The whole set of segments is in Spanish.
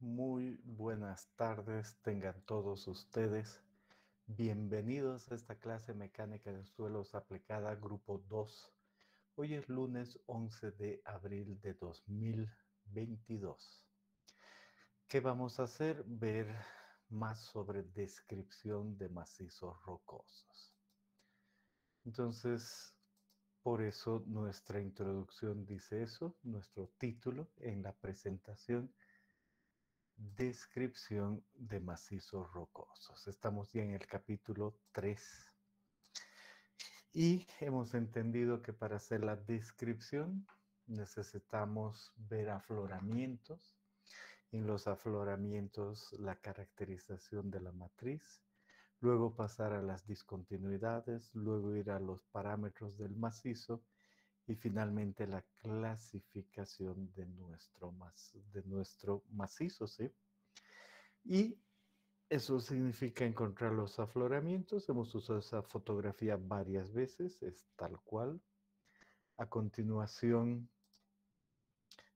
Muy buenas tardes, tengan todos ustedes. Bienvenidos a esta clase mecánica de suelos aplicada, grupo 2. Hoy es lunes 11 de abril de 2022. ¿Qué vamos a hacer? Ver más sobre descripción de macizos rocosos. Entonces, por eso nuestra introducción dice eso, nuestro título en la presentación. Descripción de macizos rocosos. Estamos ya en el capítulo 3. Y hemos entendido que para hacer la descripción necesitamos ver afloramientos. En los afloramientos la caracterización de la matriz. Luego pasar a las discontinuidades. Luego ir a los parámetros del macizo. Y finalmente la clasificación de nuestro macizo, ¿sí? Y eso significa encontrar los afloramientos. Hemos usado esa fotografía varias veces, es tal cual. A continuación,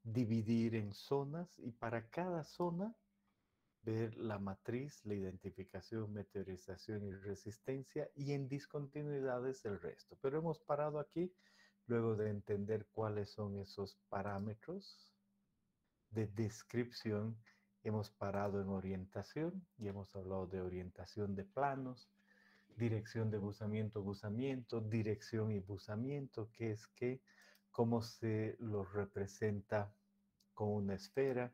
dividir en zonas y para cada zona ver la matriz, la identificación, meteorización y resistencia y en discontinuidades el resto. Pero hemos parado aquí luego de entender cuáles son esos parámetros de descripción. Hemos parado en orientación y hemos hablado de orientación de planos, dirección de buzamiento, dirección y buzamiento, que es que cómo se lo representa con una esfera,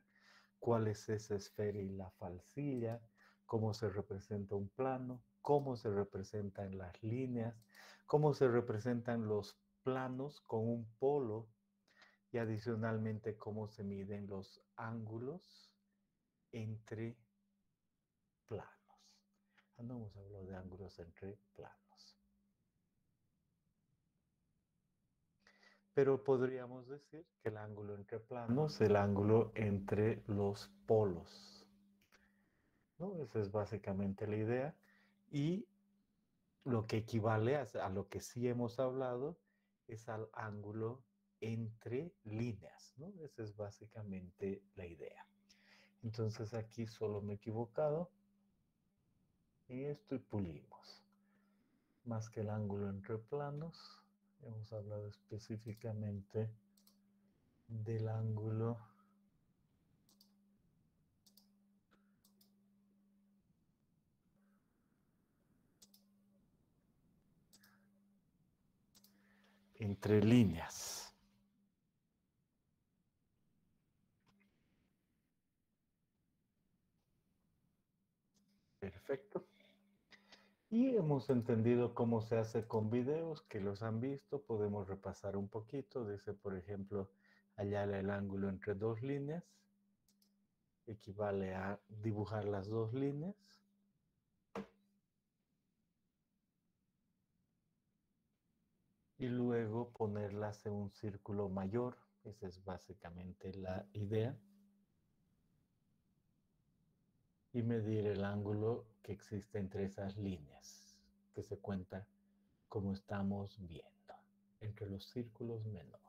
cuál es esa esfera y la falsilla, cómo se representa un plano, cómo se representan las líneas, cómo se representan los planos con un polo y adicionalmente cómo se miden los ángulos entre planos. No hemos hablado de ángulos entre planos. Pero podríamos decir que el ángulo entre planos es el ángulo entre los polos, ¿no? Esa es básicamente la idea. Y lo que equivale a lo que sí hemos hablado es al ángulo entre líneas, ¿no? Esa es básicamente la idea. Entonces aquí solo me he equivocado en esto y pulimos. Más que el ángulo entre planos, hemos hablado específicamente del ángulo entre líneas. Perfecto. Y hemos entendido cómo se hace con videos que los han visto. Podemos repasar un poquito. Dice, por ejemplo, hallar el ángulo entre dos líneas. Equivale a dibujar las dos líneas. Y luego ponerlas en un círculo mayor. Esa es básicamente la idea. Y medir el ángulo que existe entre esas líneas, que se cuenta como estamos viendo, entre los círculos menores.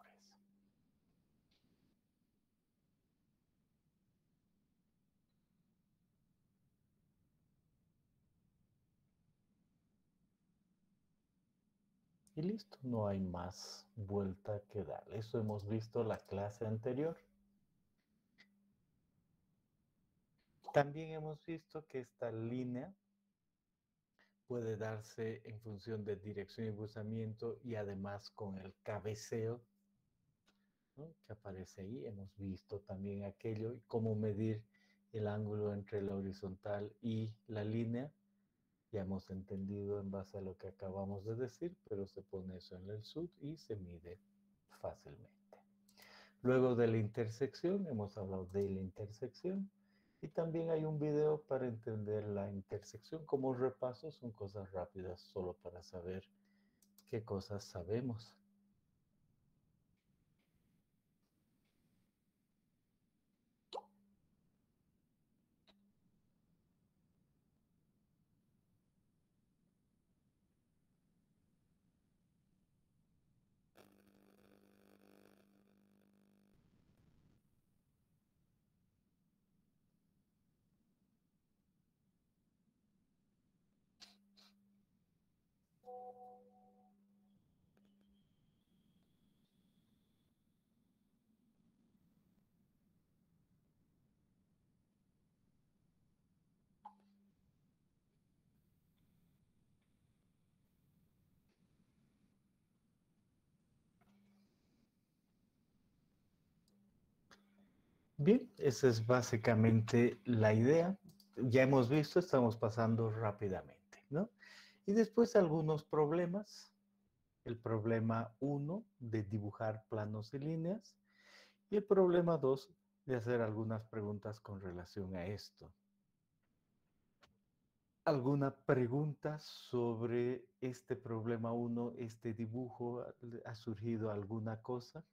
Y listo, no hay más vuelta que dar. Eso hemos visto la clase anterior. También hemos visto que esta línea puede darse en función de dirección y buzamiento y además con el cabeceo, ¿no?, que aparece ahí. Hemos visto también aquello y cómo medir el ángulo entre la horizontal y la línea. Ya hemos entendido en base a lo que acabamos de decir, pero se pone eso en el SUD y se mide fácilmente. Luego de la intersección, hemos hablado de la intersección y también hay un video para entender la intersección. Como repaso, son cosas rápidas solo para saber qué cosas sabemos. Bien, esa es básicamente la idea. Ya hemos visto, estamos pasando rápidamente, ¿no? Y después algunos problemas. El problema uno de dibujar planos y líneas. Y el problema 2 de hacer algunas preguntas con relación a esto. ¿Alguna pregunta sobre este problema uno, este dibujo? ¿Ha surgido alguna cosa?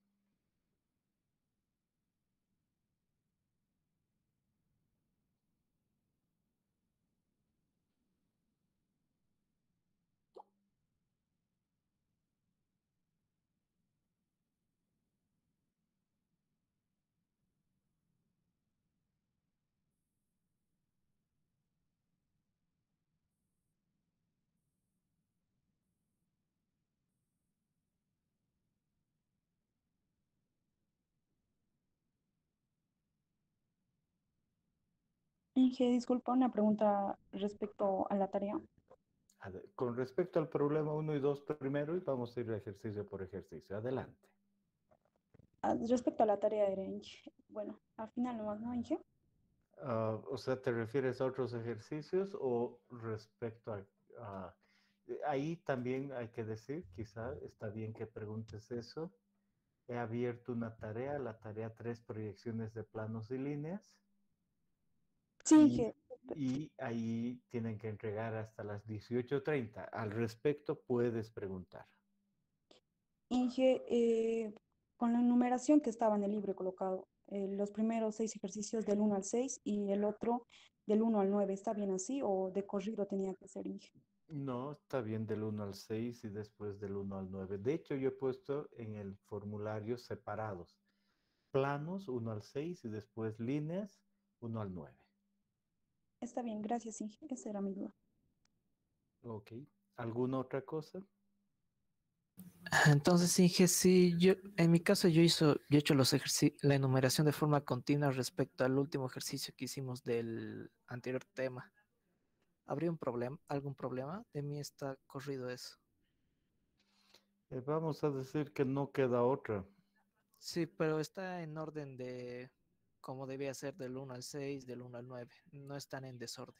Inge, disculpa, una pregunta respecto a la tarea. Con respecto al problema uno y 2 primero y vamos a ir ejercicio por ejercicio. Adelante. Respecto a la tarea era Inge. Bueno, al final nomás, ¿no, Inge? O sea, ¿te refieres a otros ejercicios o respecto a- ahí también hay que decir, quizá está bien que preguntes eso. He abierto una tarea, la tarea 3 proyecciones de planos y líneas. Sí, Y, Inge. Perfecto. y ahí tienen que entregar hasta las 18:30. Al respecto, puedes preguntar. Inge, con la numeración que estaba en el libro colocado, los primeros 6 ejercicios del 1 al 6 y el otro del 1 al 9, ¿está bien así o de corrido tenía que ser, Inge? No, está bien del 1 al 6 y después del 1 al 9. De hecho, yo he puesto en el formulario separados. Planos 1 al 6 y después líneas 1 al 9. Está bien, gracias, Inge. Esa era mi duda. Ok. ¿Alguna otra cosa? Entonces, Inge, sí, yo, en mi caso yo he hecho la enumeración de forma continua respecto al último ejercicio que hicimos del anterior tema. ¿Habría algún problema? De mí está corrido eso. Vamos a decir que no queda otra. Sí, pero está en orden de como debía ser del 1 al 6, del 1 al 9. No están en desorden.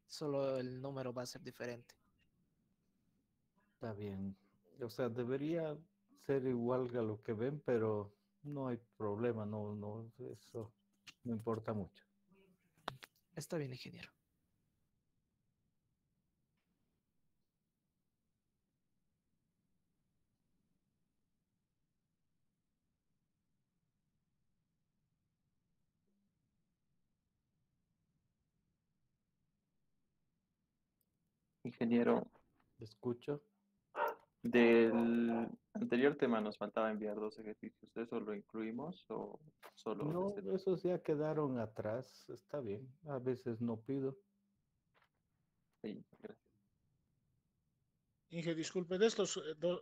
Solo el número va a ser diferente. Está bien. O sea, debería ser igual a lo que ven, pero no hay problema, no, no, eso no importa mucho. Está bien, ingeniero. Ingeniero, Escucho. del anterior tema nos faltaba enviar dos ejercicios. ¿Eso lo incluimos o solo de No, este? esos ya quedaron atrás, está bien. A veces no pido. Sí, gracias. Inge, disculpe, de estos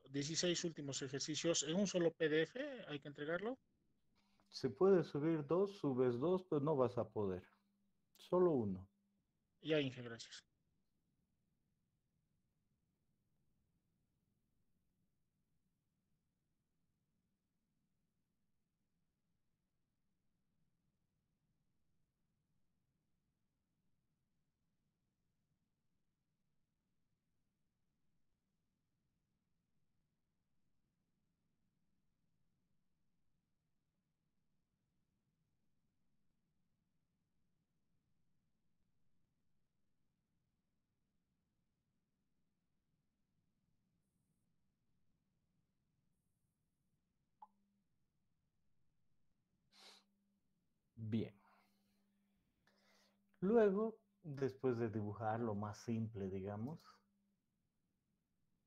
16 últimos ejercicios, en un solo PDF hay que entregarlo. Si puedes subir dos, subes dos, pero no vas a poder. Solo uno. Ya, Inge, gracias. Bien. Luego, después de dibujar lo más simple, digamos,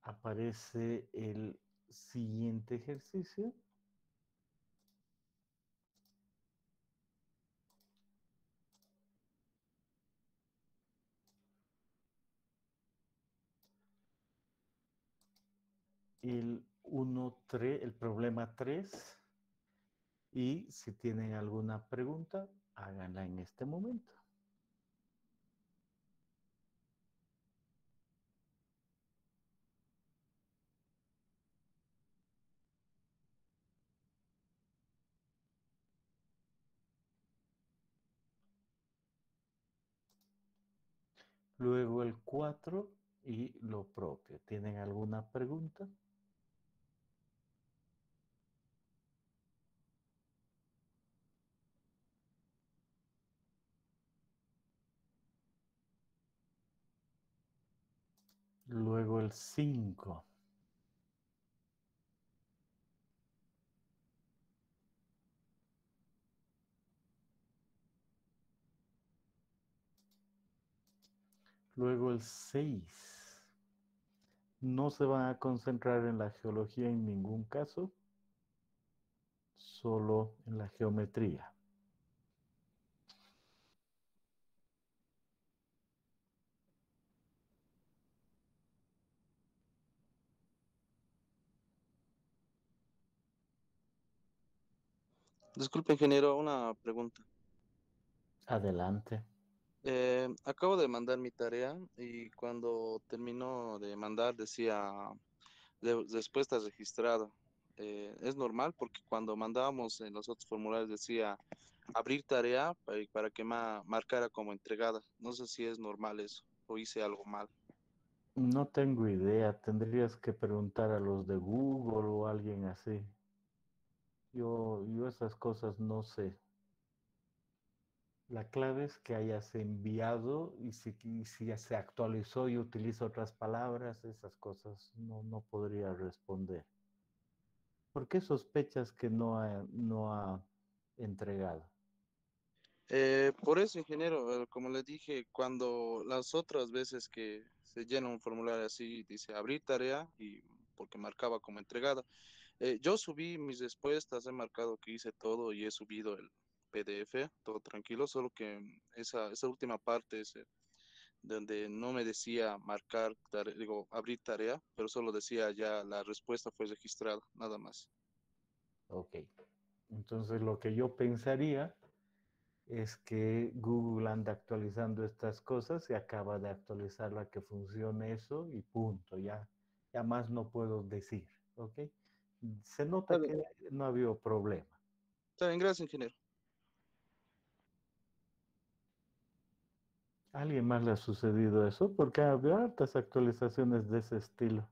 aparece el siguiente ejercicio. El problema 3. Y si tienen alguna pregunta, háganla en este momento. luego el 4 y lo propio. ¿Tienen alguna pregunta? Luego el 5. Luego el 6. No se van a concentrar en la geología en ningún caso, solo en la geometría. Disculpe, ingeniero, una pregunta. Adelante. Acabo de mandar mi tarea y cuando terminó de mandar decía respuesta registrada. Es normal porque cuando mandábamos en los otros formularios decía abrir tarea para que marcara como entregada. No sé si es normal eso o hice algo mal. No tengo idea, tendrías que preguntar a los de Google o alguien así. Yo esas cosas no sé. La clave es que hayas enviado y si ya se actualizó y utiliza otras palabras, esas cosas no podría responder. ¿Por qué sospechas que no ha entregado? Por eso, ingeniero, como le dije, cuando las otras veces que se llena un formulario así, dice abrir tarea y porque marcaba como entregada. Yo subí mis respuestas, he marcado que hice todo y he subido el PDF, todo tranquilo, solo que esa última parte es donde no me decía digo, abrir tarea, pero solo decía ya la respuesta fue registrada, nada más. Ok. Entonces lo que yo pensaría es que Google anda actualizando estas cosas y acaba de actualizar la que funcione eso y punto. Ya más no puedo decir. ¿Ok? Se Está nota bien, que no ha habido problema. está bien, gracias, ingeniero. ¿A alguien más le ha sucedido eso? Porque ha habido hartas actualizaciones de ese estilo.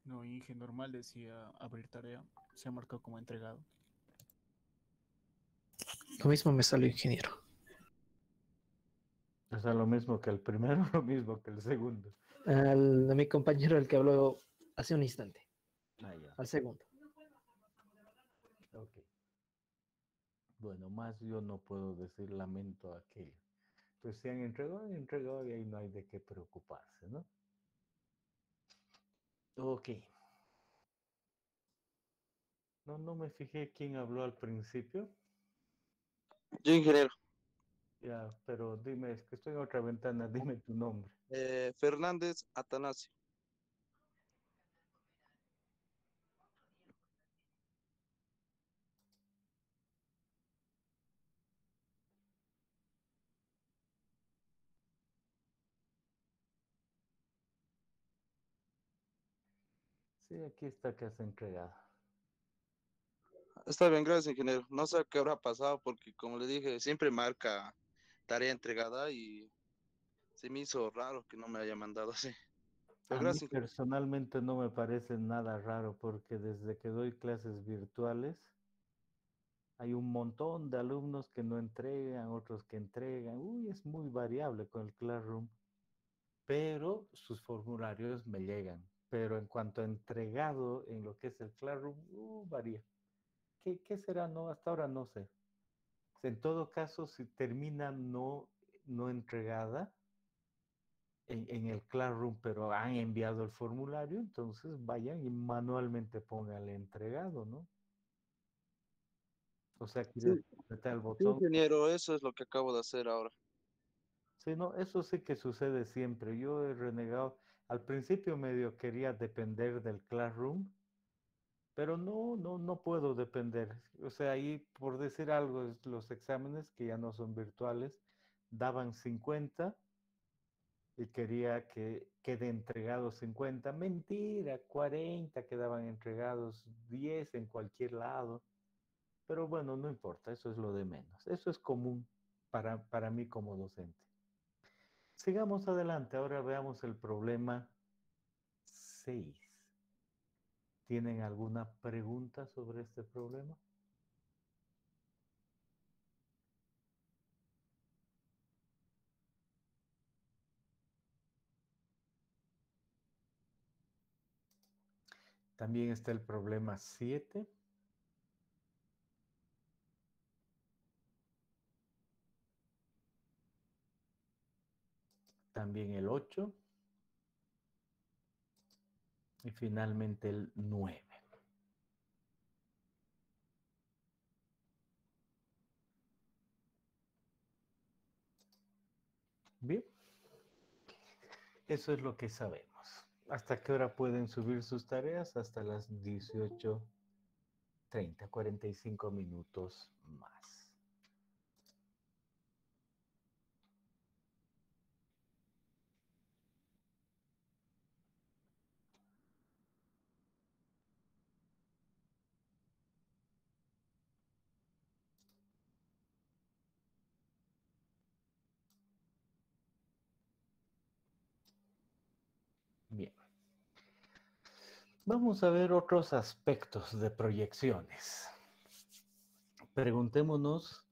No, Inge normal decía abrir tarea, se ha marcado como entregado. Lo mismo me salió, ingeniero. O sea, lo mismo que el primero, lo mismo que el segundo. A mi compañero, el que habló hace un instante, Ah, ya. al segundo. Ok. Bueno, más yo no puedo decir lamento aquello. Pues si han entregado y ahí no hay de qué preocuparse, ¿no? Ok. No me fijé quién habló al principio. Yo, ingeniero, Ya, pero dime, es que estoy en otra ventana, dime tu nombre. Fernández Atanasio. Sí, aquí está que has entregado. Está bien, gracias, ingeniero. No sé qué habrá pasado porque, como le dije, siempre marca tarea entregada y se me hizo raro que no me haya mandado así. Pero A mí gracias, ingeniero. personalmente no me parece nada raro porque desde que doy clases virtuales hay un montón de alumnos que no entregan, otros que entregan. Uy, es muy variable con el Classroom, pero sus formularios me llegan. Pero en cuanto a entregado en lo que es el Classroom, varía. ¿Qué será? No, hasta ahora no sé. En todo caso, si termina no entregada en el Classroom, pero han enviado el formulario, entonces vayan y manualmente pónganle entregado, ¿no? O sea, quieres Sí, apretar el sí, botón. ingeniero, eso es lo que acabo de hacer ahora. Sí, no, eso sí que sucede siempre. Yo he renegado. Al principio medio quería depender del Classroom, pero no puedo depender. O sea, ahí, por decir algo, los exámenes que ya no son virtuales, daban 50 y quería que quede entregado 50. Mentira, 40 quedaban entregados, 10 en cualquier lado. Pero bueno, no importa, eso es lo de menos. Eso es común para mí como docente. Sigamos adelante, ahora veamos el problema 6. ¿Tienen alguna pregunta sobre este problema? También está el problema 7. También el 8. Y finalmente el 9. Bien, eso es lo que sabemos. ¿Hasta qué hora pueden subir sus tareas? Hasta las 18:30, 45 minutos más. Bien. Vamos a ver otros aspectos de proyecciones. Preguntémonos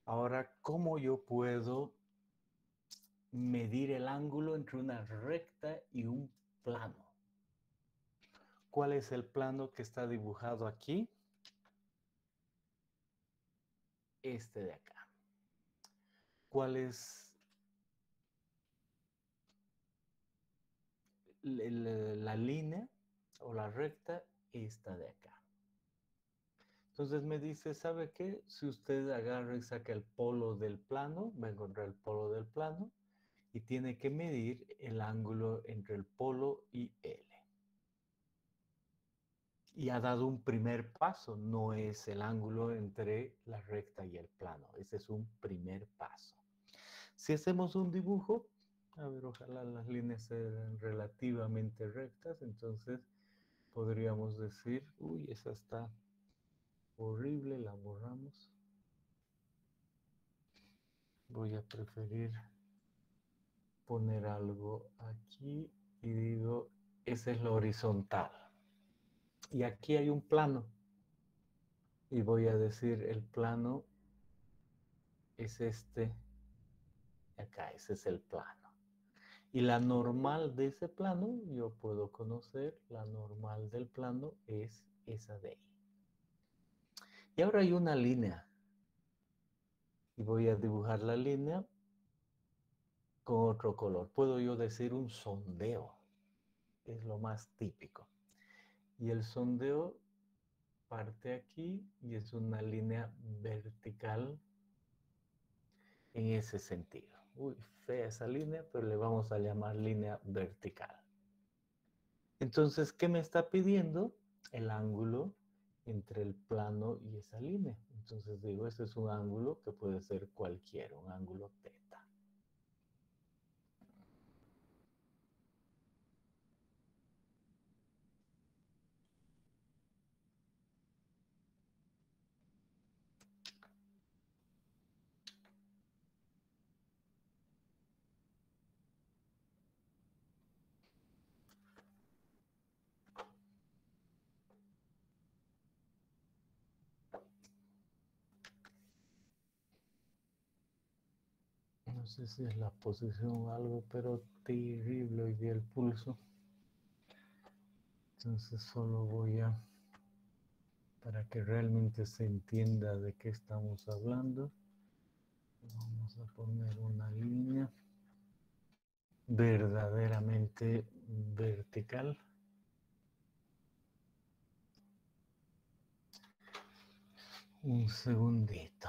ahora cómo yo puedo medir el ángulo entre una recta y un plano. ¿Cuál es el plano que está dibujado aquí? Este de acá. ¿Cuál es la línea o la recta? Esta de acá. Entonces me dice, ¿sabe qué? Si usted agarra y saca el polo del plano, va a encontrar el polo del plano y tiene que medir el ángulo entre el polo y L. Y ha dado un primer paso, no es el ángulo entre la recta y el plano, ese es un primer paso. Si hacemos un dibujo, a ver, ojalá las líneas sean relativamente rectas, entonces podríamos decir, uy, esa está horrible, la borramos. Voy a preferir poner algo aquí y digo, esa es la horizontal. Y aquí hay un plano. Y voy a decir, el plano es este. Acá, ese es el plano. Y la normal de ese plano, yo puedo conocer, la normal del plano es esa de ahí. Y ahora hay una línea. Y voy a dibujar la línea con otro color. Puedo yo decir un sondeo. Es lo más típico. Y el sondeo parte aquí y es una línea vertical en ese sentido. Uy, fea esa línea, pero le vamos a llamar línea vertical. Entonces, ¿qué me está pidiendo? El ángulo entre el plano y esa línea. Entonces digo, ese es un ángulo que puede ser cualquiera, un ángulo teta. No sé si es la posición o algo, pero terrible hoy día el pulso. Entonces solo voy a, para que realmente se entienda de qué estamos hablando, vamos a poner una línea verdaderamente vertical. Un segundito.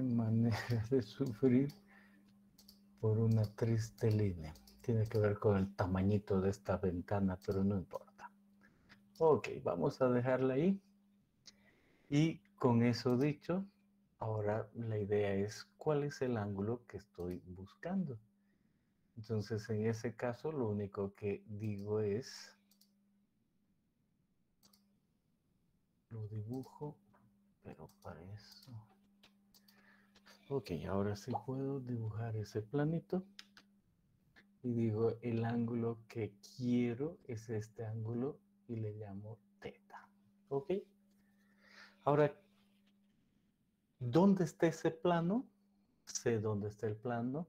manera de sufrir por una triste línea. Tiene que ver con el tamañito de esta ventana, pero no importa. Ok, vamos a dejarla ahí. Y con eso dicho, ahora la idea es cuál es el ángulo que estoy buscando. Entonces, en ese caso, lo único que digo es, lo dibujo, pero para eso. Ok, ahora sí puedo dibujar ese planito. Y digo, el ángulo que quiero es este ángulo y le llamo teta. ¿Ok? Ahora, ¿dónde está ese plano? Sé dónde está el plano.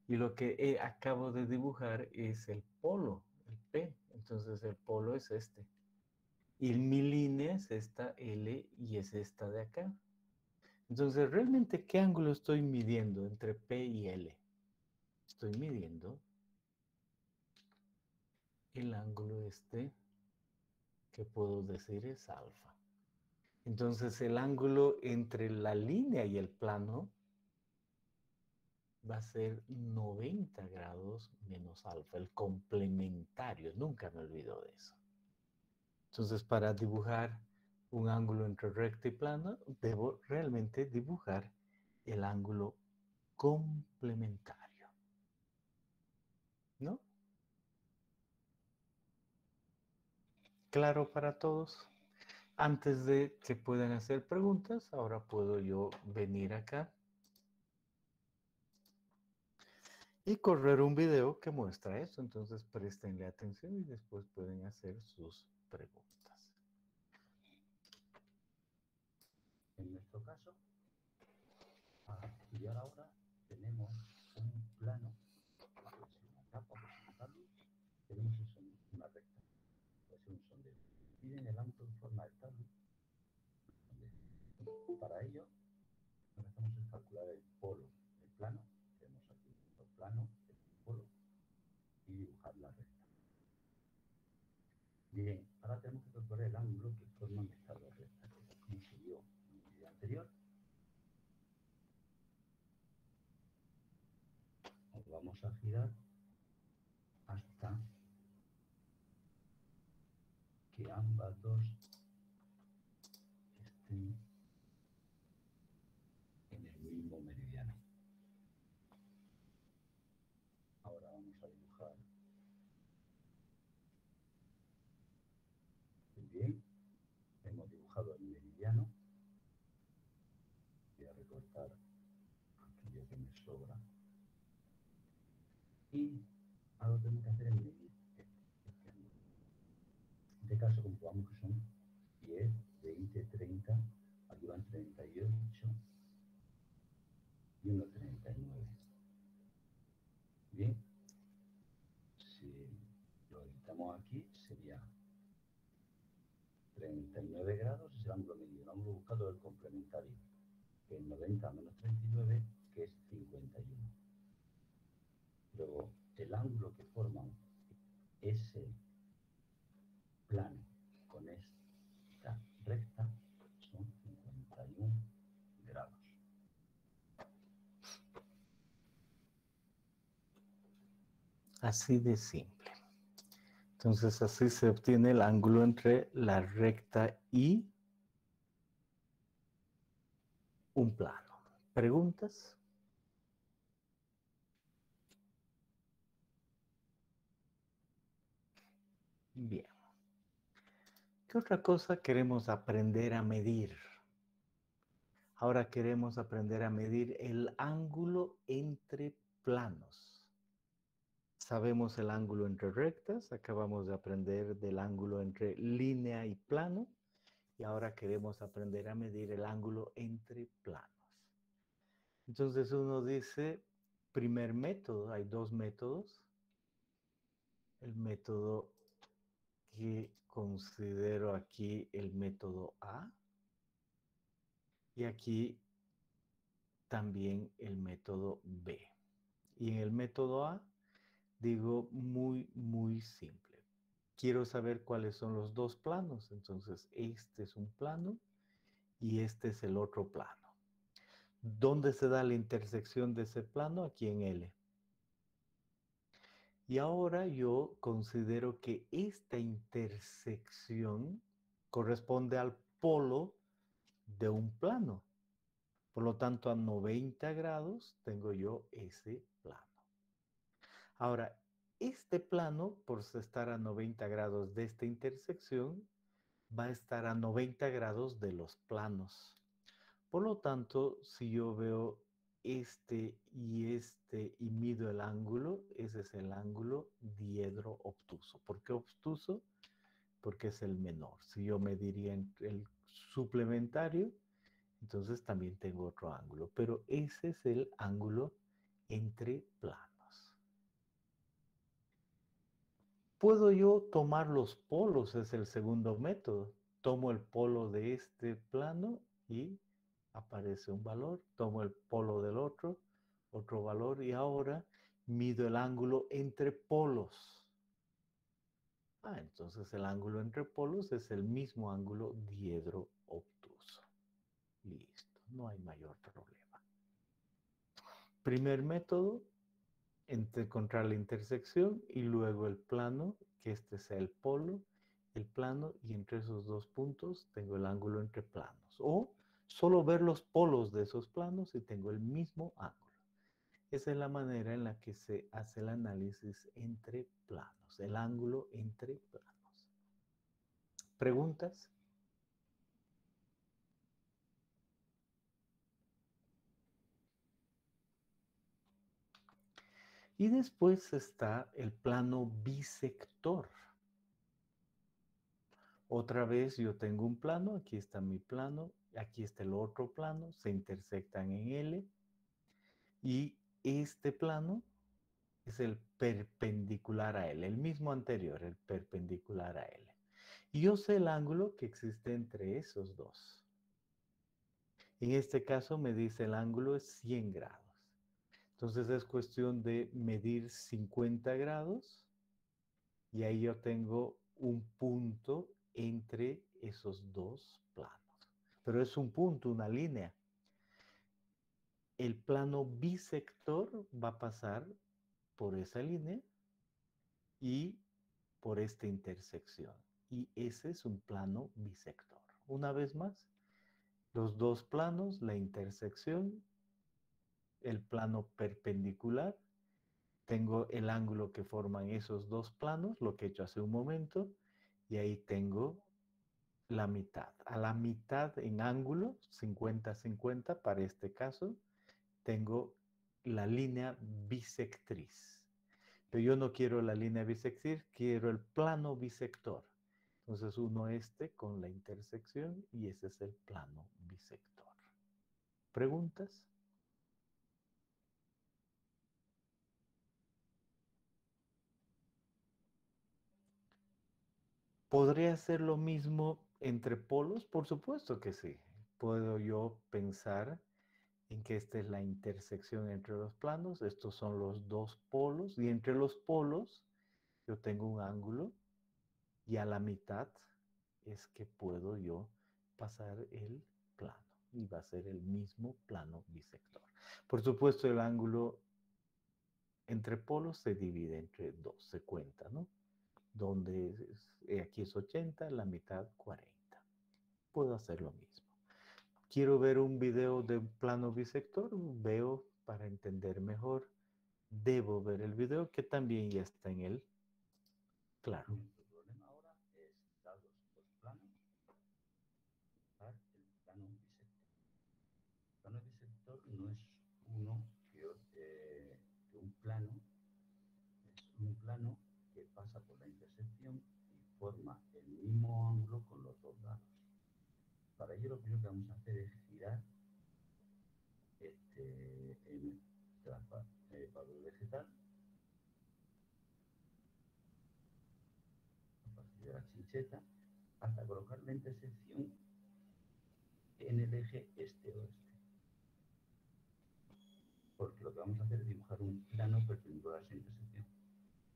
Y lo que acabo de dibujar es el polo, el P. Entonces, el polo es este. Y mi línea es esta L y es esta de acá. Entonces, ¿realmente qué ángulo estoy midiendo entre P y L? Estoy midiendo el ángulo este, que puedo decir es alfa. Entonces el ángulo entre la línea y el plano va a ser 90 grados menos alfa, el complementario. Nunca me olvido de eso. Entonces para dibujar un ángulo entre recta y plano, debo realmente dibujar el ángulo complementario. ¿No? ¿Claro para todos? Antes de que puedan hacer preguntas, ahora puedo yo venir acá y correr un video que muestra eso. Entonces prestenle atención y después pueden hacer sus preguntas. En nuestro caso, para estudiar ahora, tenemos un plano, puede ser una capa, puede ser un tablo, tenemos una recta, puede ser un sondeo. Piden el ángulo en forma de tablo. Para ello, lo que hacemos es calcular el polo del plano. Tenemos aquí el plano, el polo, y dibujar la recta. Bien, ahora tenemos que calcular el ángulo que forman estas dos rectas, como se vio en el video anterior. Nos vamos a girar hasta que ambas dos estén en el mismo meridiano. Ahora vamos a dibujar. Muy bien, hemos dibujado el meridiano. Voy a recortar aquello que me sobra. Y ahora tenemos que hacer el medio. En este caso comprobamos que son 10, 20, 30, aquí van 38 y 1,39. Bien, si lo editamos aquí sería 39 grados, es el ángulo medio. El ángulo buscado es el complementario, que es 90 menos 39, que es 51. Luego, el ángulo que forman ese plano con esta recta son 51 grados. Así de simple. Entonces así se obtiene el ángulo entre la recta y un plano. ¿Preguntas? Bien. ¿Qué otra cosa queremos aprender a medir? Ahora queremos aprender a medir el ángulo entre planos. Sabemos el ángulo entre rectas, acabamos de aprender del ángulo entre línea y plano, y ahora queremos aprender a medir el ángulo entre planos. Entonces uno dice, primer método, hay dos métodos. El método que considero aquí el método A, y aquí también el método B. Y en el método A digo muy simple. Quiero saber cuáles son los dos planos. Entonces, este es un plano y este es el otro plano. ¿Dónde se da la intersección de ese plano? Aquí en L. Y ahora yo considero que esta intersección corresponde al polo de un plano. Por lo tanto, a 90 grados tengo yo ese plano. Ahora, este plano, por estar a 90 grados de esta intersección, va a estar a 90 grados de los planos. Por lo tanto, si yo veo este y mido el ángulo, ese es el ángulo diedro obtuso. ¿Por qué obtuso? Porque es el menor. Si yo mediría el suplementario, entonces también tengo otro ángulo. Pero ese es el ángulo entre planos. Puedo yo tomar los polos, es el segundo método. Tomo el polo de este plano y aparece un valor. Tomo el polo del otro valor, y ahora mido el ángulo entre polos. Entonces el ángulo entre polos es el mismo ángulo diedro obtuso. Listo, no hay mayor problema. Primer método, encontrar la intersección y luego el plano, que este sea el polo, el plano, y entre esos dos puntos tengo el ángulo entre planos. O solo ver los polos de esos planos y tengo el mismo ángulo. Esa es la manera en la que se hace el análisis entre planos, el ángulo entre planos. ¿Preguntas? Y después está el plano bisector. Otra vez yo tengo un plano, aquí está mi plano, aquí está el otro plano, se intersectan en L. Y este plano es el perpendicular a L, el mismo anterior, el perpendicular a L. Y yo sé el ángulo que existe entre esos dos. En este caso me dice el ángulo es 100 grados. Entonces es cuestión de medir 50 grados y ahí yo tengo un punto entre esos dos planos. Pero es un punto, una línea. El plano bisector va a pasar por esa línea y por esta intersección. Y ese es un plano bisector. Una vez más, los dos planos, la intersección, el plano perpendicular, tengo el ángulo que forman esos dos planos, lo que he hecho hace un momento, y ahí tengo la mitad. A la mitad en ángulo, 50-50 para este caso, tengo la línea bisectriz. Pero yo no quiero la línea bisectriz, quiero el plano bisector. Entonces uno con la intersección y ese es el plano bisector. ¿Preguntas? ¿Podría ser lo mismo entre polos? Por supuesto que sí. Puedo yo pensar en que esta es la intersección entre los planos, estos son los dos polos, y entre los polos yo tengo un ángulo, y a la mitad es que puedo yo pasar el plano, y va a ser el mismo plano bisector. Por supuesto, el ángulo entre polos se divide entre dos, se cuenta, ¿no? Donde aquí es 80, la mitad 40. Puedo hacer lo mismo. Quiero ver un video de un plano bisector, veo para entender mejor. Debo ver el video que también ya está en él. Claro. Nuestro problema ahora es, dados los planos, buscar el plano bisector. El plano bisector no es uno que un plano, es un plano que pasa por la intersección y forma el mismo ángulo con los dos lados. Para ello lo primero que vamos a hacer es girar el valor vegetal a partir de la chincheta hasta colocar la intersección en el eje este-oeste. Porque lo que vamos a hacer es dibujar un plano perpendicular a esa intersección.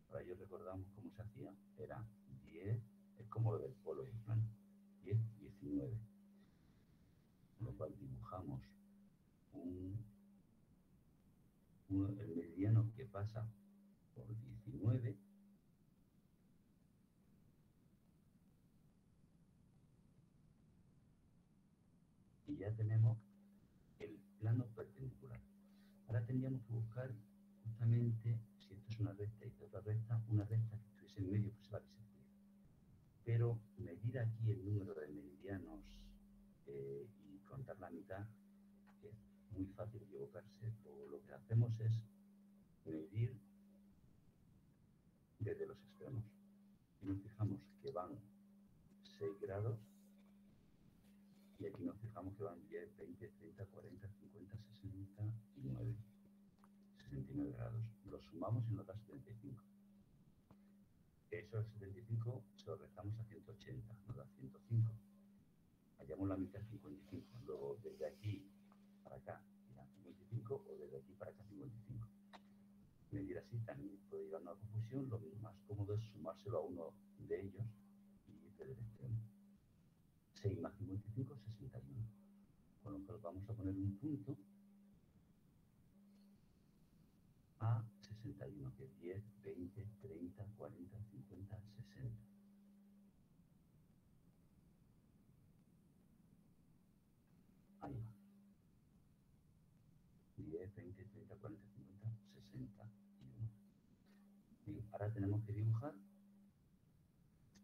Para ello recordamos cómo se hacía, era 10, es como lo del polo y el plano, 10, 19. Con lo cual dibujamos un el meridiano que pasa por 19. Y ya tenemos el plano perpendicular. Ahora tendríamos que buscar justamente, si esto es una recta y esta otra recta, una recta que estuviese en medio, pues se va a bisectir. Pero medir aquí el número de meridianos y contar la mitad es muy fácil equivocarse. O lo que hacemos es medir desde los extremos. Y nos fijamos que van 6 grados. Y aquí nos fijamos que van 10, 20, 30, 40, 50, 69. 69 grados. Los sumamos y nos da 75. Esos 75 se los restamos a 180, nos da 105. Hallamos la mitad 55. Luego desde aquí para acá irán 55 o desde aquí para acá 55. Medir así también puede llevar a una confusión. Lo más cómodo es sumárselo a uno de ellos y desde el extremo. 6 más 55, 61. Con lo cual vamos a poner un punto a 61, que es 10, 20, 30, 40, 50, 60. Ahí va. 10, 20, 30, 40, 50, 61. Bien, ahora tenemos que dibujar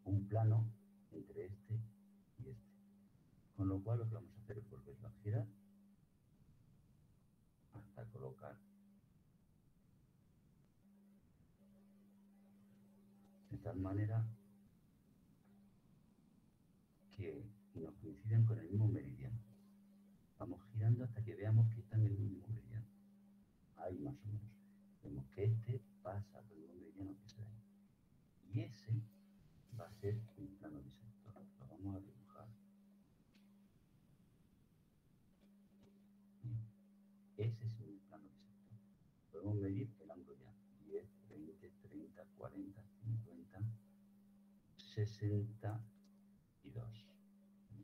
un plano entre este y este. Con lo cual lo que vamos a hacer es volverlo a girar hasta colocar de tal manera que nos coinciden con el mismo meridiano. Vamos girando hasta que veamos que están en el mismo meridiano. Ahí más o menos. Vemos que este pasa por el mismo meridiano que ese de ahí. Y ese va a ser un plano bisector. Lo vamos a dibujar. Bien. Ese es un plano bisector. Podemos medir el ángulo ya. 10, 20, 30, 40, 50, 62.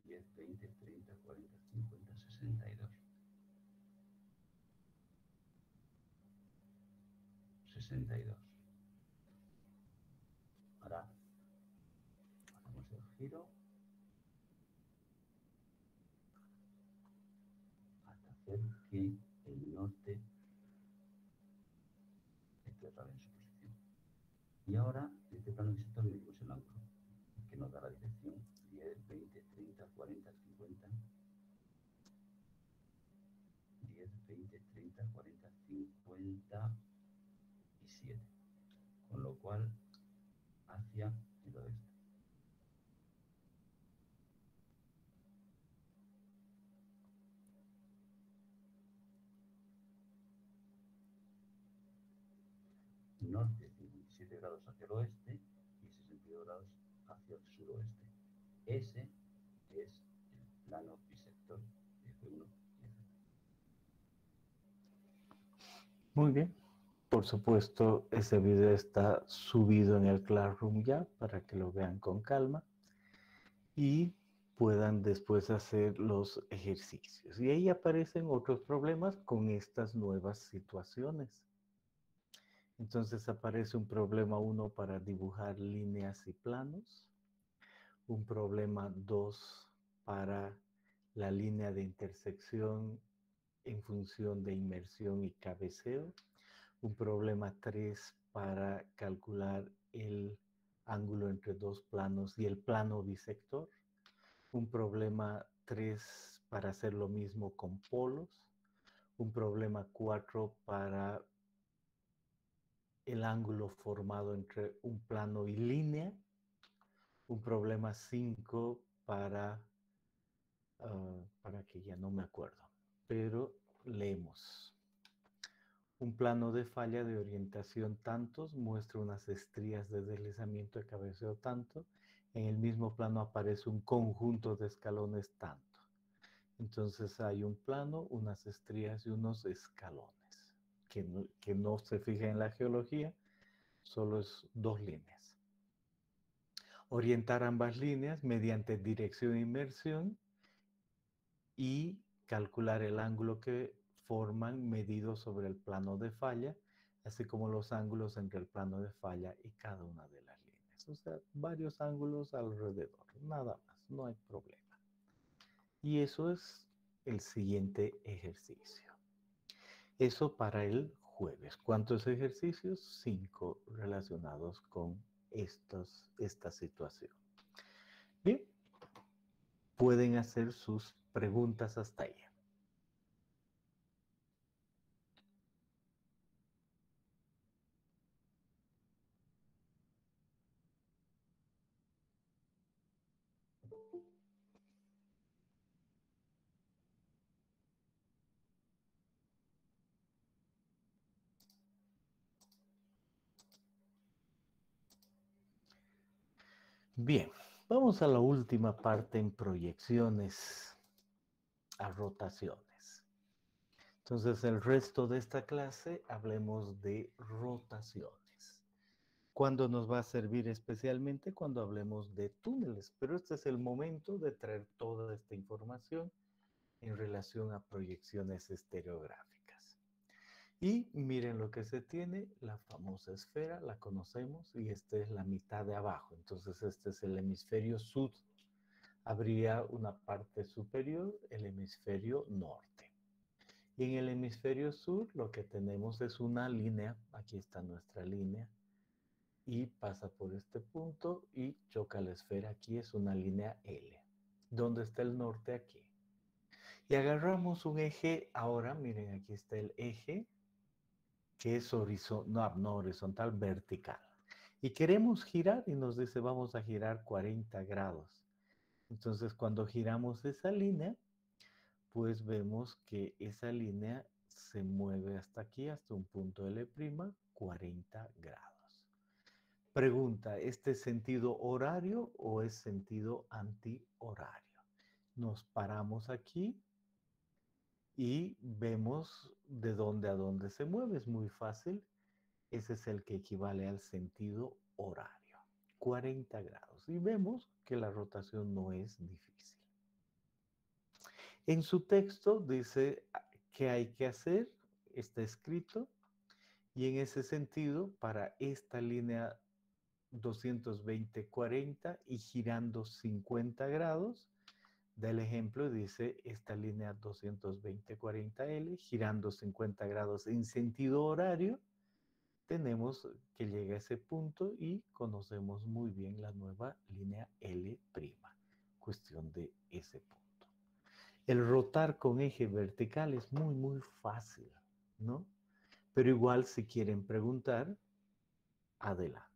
10, 20, 30, 40, 50, 62. 62. Ahora hacemos el giro hasta hacer que el norte esté otra vez en su posición. Y ahora, en este plano bisector medimos el ángulo, que nos da la dirección 10, 20, 30, 40, 50. 10, 20, 30, 40, 57. Con lo cual, hacia el oeste. Norte 57 grados hacia el oeste y 62 grados hacia el suroeste. Ese es el plano bisector de F1 y F2. Muy bien. Por supuesto, ese video está subido en el Classroom ya para que lo vean con calma y puedan después hacer los ejercicios. Y ahí aparecen otros problemas con estas nuevas situaciones. Entonces aparece un problema 1 para dibujar líneas y planos, un problema 2 para la línea de intersección en función de inmersión y cabeceo, un problema 3 para calcular el ángulo entre dos planos y el plano bisector, un problema 3 para hacer lo mismo con polos, un problema 4 para el ángulo formado entre un plano y línea, un problema 5 para que ya no me acuerdo, pero leemos. Un plano de falla de orientación tantos muestra unas estrías de deslizamiento de cabeceo tanto. En el mismo plano aparece un conjunto de escalones tanto. Entonces hay un plano, unas estrías y unos escalones. Que no se fija en la geología, solo es dos líneas. Orientar ambas líneas mediante dirección e inmersión y calcular el ángulo que forman medidos sobre el plano de falla, así como los ángulos entre el plano de falla y cada una de las líneas. O sea, varios ángulos alrededor, nada más, no hay problema. Y eso es el siguiente ejercicio. Eso para el jueves. ¿Cuántos ejercicios? 5 relacionados con esta situación. Bien, pueden hacer sus preguntas hasta ahí. Bien, vamos a la última parte en proyecciones a rotaciones. Entonces, el resto de esta clase hablemos de rotaciones. ¿Cuándo nos va a servir especialmente? Cuando hablemos de túneles, pero este es el momento de traer toda esta información en relación a proyecciones estereográficas. Y miren lo que se tiene, la famosa esfera, la conocemos, y esta es la mitad de abajo. Entonces, este es el hemisferio sur. Habría una parte superior, el hemisferio norte. Y en el hemisferio sur lo que tenemos es una línea, aquí está nuestra línea, y pasa por este punto y choca la esfera, aquí es una línea L. ¿Dónde está el norte? Aquí. Y agarramos un eje, ahora miren, aquí está el eje, que es no horizontal, vertical. Y queremos girar y nos dice vamos a girar 40 grados. Entonces cuando giramos esa línea, pues vemos que esa línea se mueve hasta aquí, hasta un punto L', 40 grados. Pregunta, ¿este es sentido horario o es sentido antihorario? Nos paramos aquí y vemos de dónde a dónde se mueve. Es muy fácil. Ese es el que equivale al sentido horario, 40 grados. Y vemos que la rotación no es difícil. En su texto dice qué hay que hacer, está escrito, y en ese sentido, para esta línea 220-40 y girando 50 grados, da el ejemplo, dice esta línea 220-40L, girando 50 grados en sentido horario, tenemos que llega a ese punto y conocemos muy bien la nueva línea L', cuestión de ese punto. El rotar con eje vertical es muy, muy fácil, ¿no? Pero igual si quieren preguntar, adelante.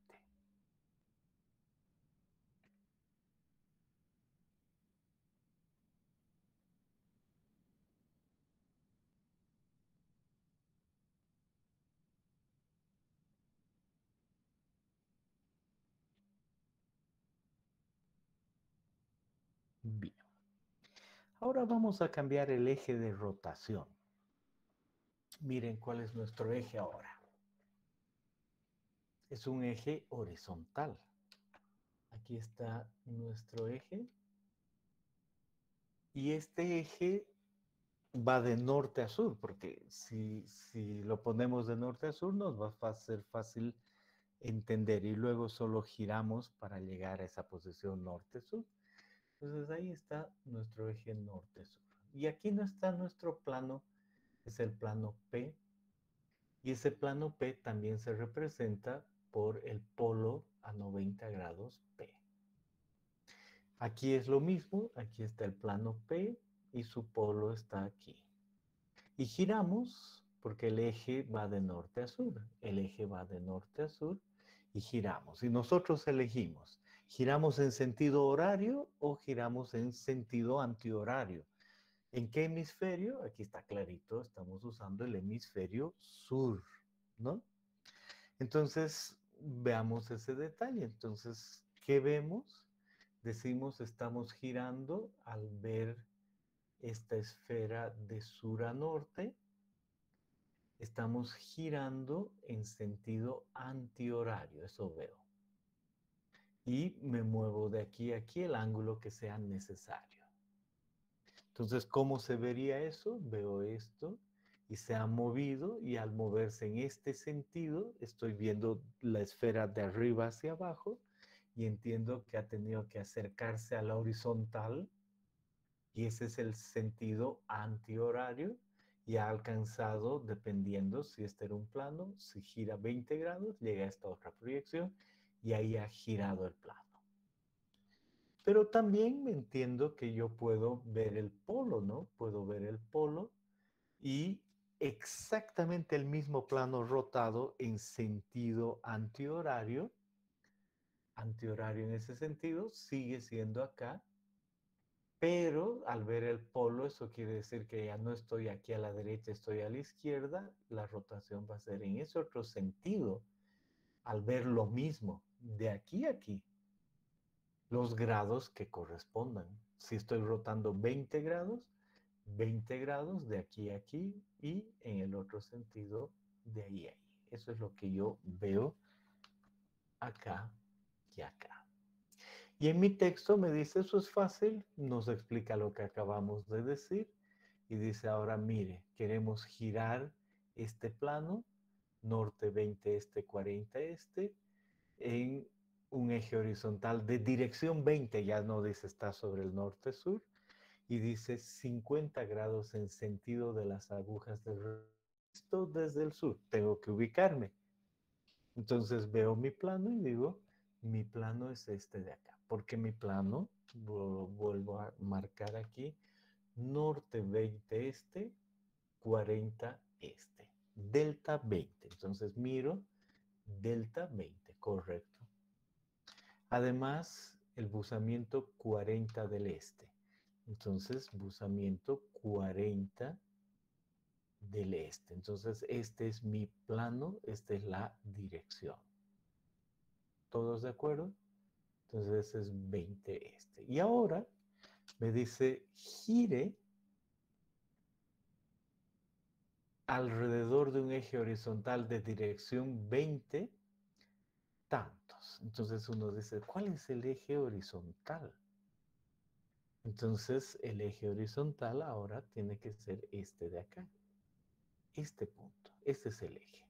Bien. Ahora vamos a cambiar el eje de rotación. Miren cuál es nuestro eje ahora. Es un eje horizontal. Aquí está nuestro eje. Y este eje va de norte a sur, porque si lo ponemos de norte a sur nos va a ser fácil entender y luego solo giramos para llegar a esa posición norte-sur. Entonces ahí está nuestro eje norte-sur. Y aquí no está nuestro plano, es el plano P. Y ese plano P también se representa por el polo a 90 grados P. Aquí es lo mismo, aquí está el plano P y su polo está aquí. Y giramos porque el eje va de norte a sur. El eje va de norte a sur y giramos. Y nosotros elegimos, ¿giramos en sentido horario o giramos en sentido antihorario? ¿En qué hemisferio? Aquí está clarito, estamos usando el hemisferio sur, ¿no? Entonces, veamos ese detalle. Entonces, ¿qué vemos? Decimos, estamos girando al ver esta esfera de sur a norte. Estamos girando en sentido antihorario, eso veo. Y me muevo de aquí a aquí el ángulo que sea necesario. Entonces, ¿cómo se vería eso? Veo esto y se ha movido, y al moverse en este sentido, estoy viendo la esfera de arriba hacia abajo y entiendo que ha tenido que acercarse a la horizontal, y ese es el sentido antihorario, y ha alcanzado, dependiendo si este era un plano, si gira 20 grados, llega a esta otra proyección y ahí ha girado el plano. Pero también entiendo que yo puedo ver el polo, ¿no? Puedo ver el polo y exactamente el mismo plano rotado en sentido antihorario en ese sentido, sigue siendo acá, pero al ver el polo, eso quiere decir que ya no estoy aquí a la derecha, estoy a la izquierda, la rotación va a ser en ese otro sentido, al ver lo mismo, de aquí a aquí, los grados que correspondan. Si estoy rotando 20 grados de aquí a aquí, y en el otro sentido, de ahí a ahí. Eso es lo que yo veo acá y acá. Y en mi texto me dice, eso es fácil, nos explica lo que acabamos de decir, y dice, ahora mire, queremos girar este plano, norte 20 este, 40 este, en un eje horizontal de dirección 20, ya no dice está sobre el norte-sur, y dice 50 grados en sentido de las agujas del resto desde el sur. Tengo que ubicarme. Entonces veo mi plano y digo, mi plano es este de acá. Porque mi plano, vuelvo a marcar aquí, norte 20 este, 40 este. Delta 20. Entonces miro delta 20, correcto. Además, el buzamiento 40 del este. Entonces, buzamiento 40 del este. Entonces, este es mi plano, esta es la dirección. ¿Todos de acuerdo? Entonces, ese es 20 este. Y ahora me dice, gire alrededor de un eje horizontal de dirección 20 tantos. Entonces, uno dice, ¿cuál es el eje horizontal? Entonces, el eje horizontal ahora tiene que ser este de acá. Este punto, este es el eje.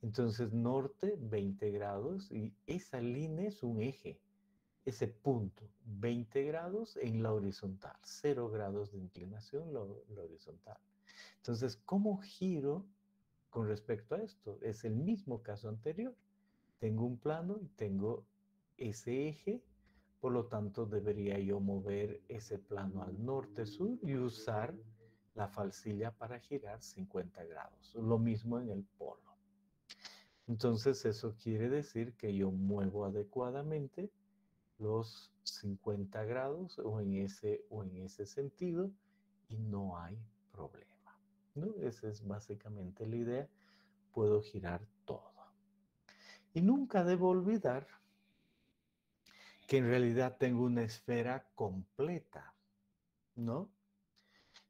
Entonces, norte, 20 grados, y esa línea es un eje. Ese punto, 20 grados en la horizontal, 0 grados de inclinación la horizontal. Entonces, ¿cómo giro con respecto a esto? Es el mismo caso anterior. Tengo un plano y tengo ese eje, por lo tanto debería yo mover ese plano al norte-sur y usar la falsilla para girar 50 grados. Lo mismo en el polo. Entonces eso quiere decir que yo muevo adecuadamente los 50 grados o en ese sentido y no hay problema, ¿no? Esa es básicamente la idea. Puedo girar todo. Y nunca debo olvidar que en realidad tengo una esfera completa, ¿no?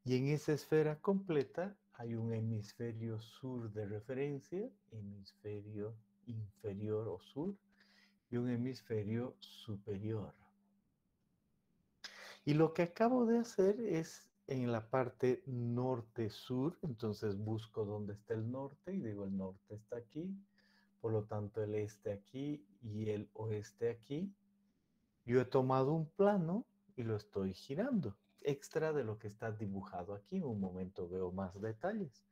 Y en esa esfera completa hay un hemisferio sur de referencia, hemisferio inferior o sur, y un hemisferio superior. Y lo que acabo de hacer es en la parte norte-sur, entonces busco dónde está el norte y digo el norte está aquí, por lo tanto el este aquí y el oeste aquí. Yo he tomado un plano y lo estoy girando, extra de lo que está dibujado aquí. En un momento veo más detalles.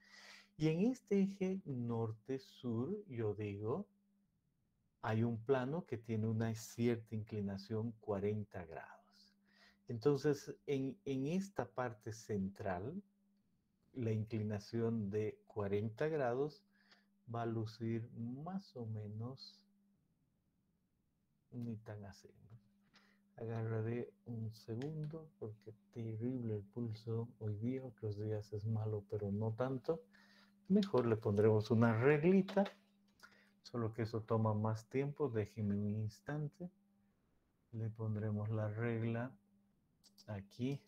Y en este eje norte-sur, yo digo, hay un plano que tiene una cierta inclinación 40 grados. Entonces, en esta parte central, la inclinación de 40 grados va a lucir más o menos, ni tan así, ¿no? Agarraré un segundo porque terrible el pulso hoy día, otros días es malo, pero no tanto. Mejor le pondremos una reglita, solo que eso toma más tiempo. Déjenme un instante. Le pondremos la regla aquí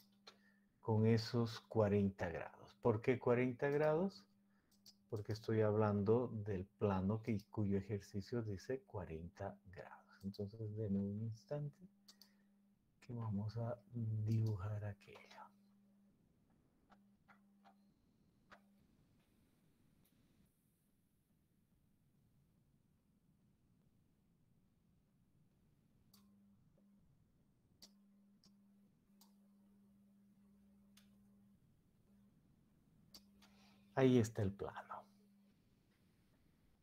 con esos 40 grados. ¿Por qué 40 grados? Porque estoy hablando del plano cuyo ejercicio dice 40 grados. Entonces, denme un instante que vamos a dibujar aquello. Ahí está el plano.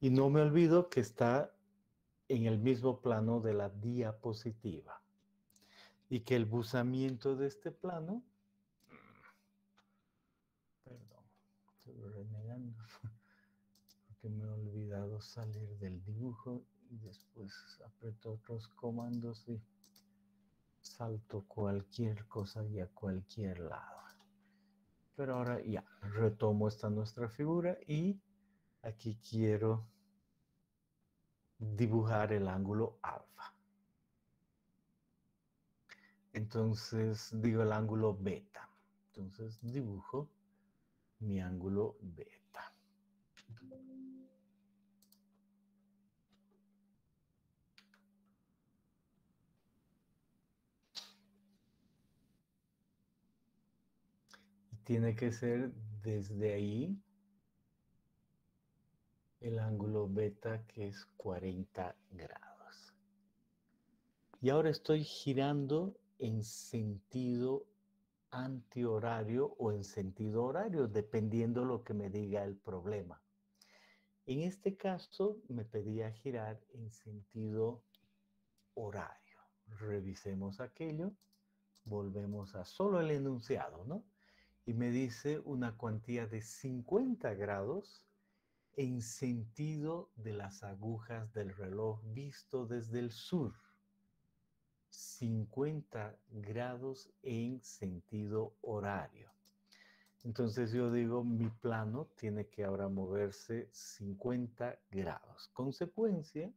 Y no me olvido que está en el mismo plano de la diapositiva. Y que el buzamiento de este plano, perdón, estoy renegando, porque me he olvidado salir del dibujo y después aprieto otros comandos y salto cualquier cosa y a cualquier lado. Pero ahora ya, retomo esta nuestra figura y aquí quiero dibujar el ángulo alfa. Entonces digo el ángulo beta. Entonces dibujo mi ángulo beta. Y tiene que ser desde ahí el ángulo beta, que es 40 grados. Y ahora estoy girando en sentido antihorario o en sentido horario, dependiendo lo que me diga el problema. En este caso me pedía girar en sentido horario. Revisemos aquello, volvemos a solo el enunciado, ¿no? Y me dice una cuantía de 50 grados en sentido de las agujas del reloj visto desde el sur. 50 grados en sentido horario. Entonces yo digo, mi plano tiene que ahora moverse 50 grados. Consecuencia,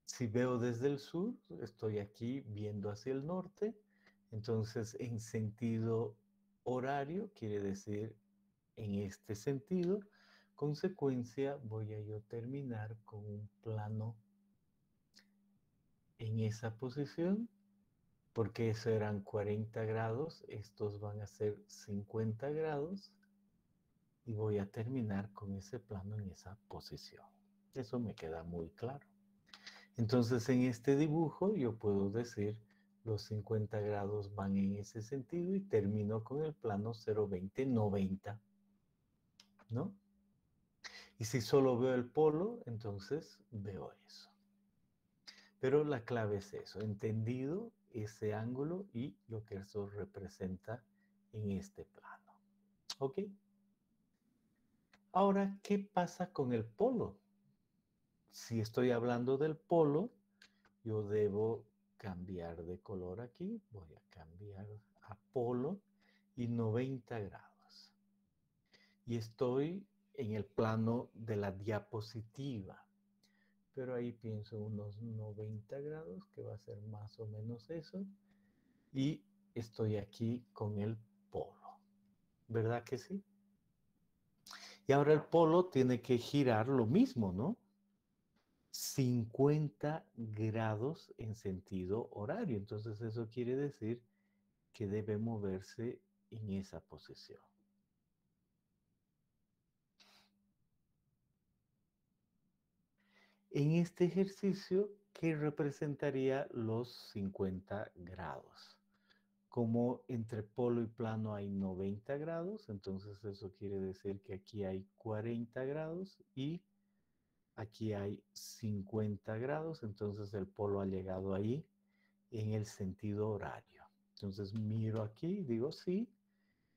si veo desde el sur, estoy aquí viendo hacia el norte. Entonces en sentido horario, quiere decir en este sentido. Consecuencia, voy a yo terminar con un plano en esa posición, porque eso eran 40 grados, estos van a ser 50 grados, y voy a terminar con ese plano en esa posición. Eso me queda muy claro. Entonces en este dibujo yo puedo decir los 50 grados van en ese sentido y termino con el plano 0,20, 90, ¿no? Y si solo veo el polo, entonces veo eso. Pero la clave es eso, entendido ese ángulo y lo que eso representa en este plano. ¿Ok? Ahora, ¿qué pasa con el polo? Si estoy hablando del polo, yo debo cambiar de color aquí. Voy a cambiar a polo y 90 grados. Y estoy en el plano de la diapositiva. Pero ahí pienso unos 90 grados, que va a ser más o menos eso. Y estoy aquí con el polo. ¿Verdad que sí? Y ahora el polo tiene que girar lo mismo, ¿no? 50 grados en sentido horario. Entonces eso quiere decir que debe moverse en esa posición. En este ejercicio, ¿qué representaría los 50 grados? Como entre polo y plano hay 90 grados, entonces eso quiere decir que aquí hay 40 grados y aquí hay 50 grados, entonces el polo ha llegado ahí en el sentido horario. Entonces miro aquí y digo, sí,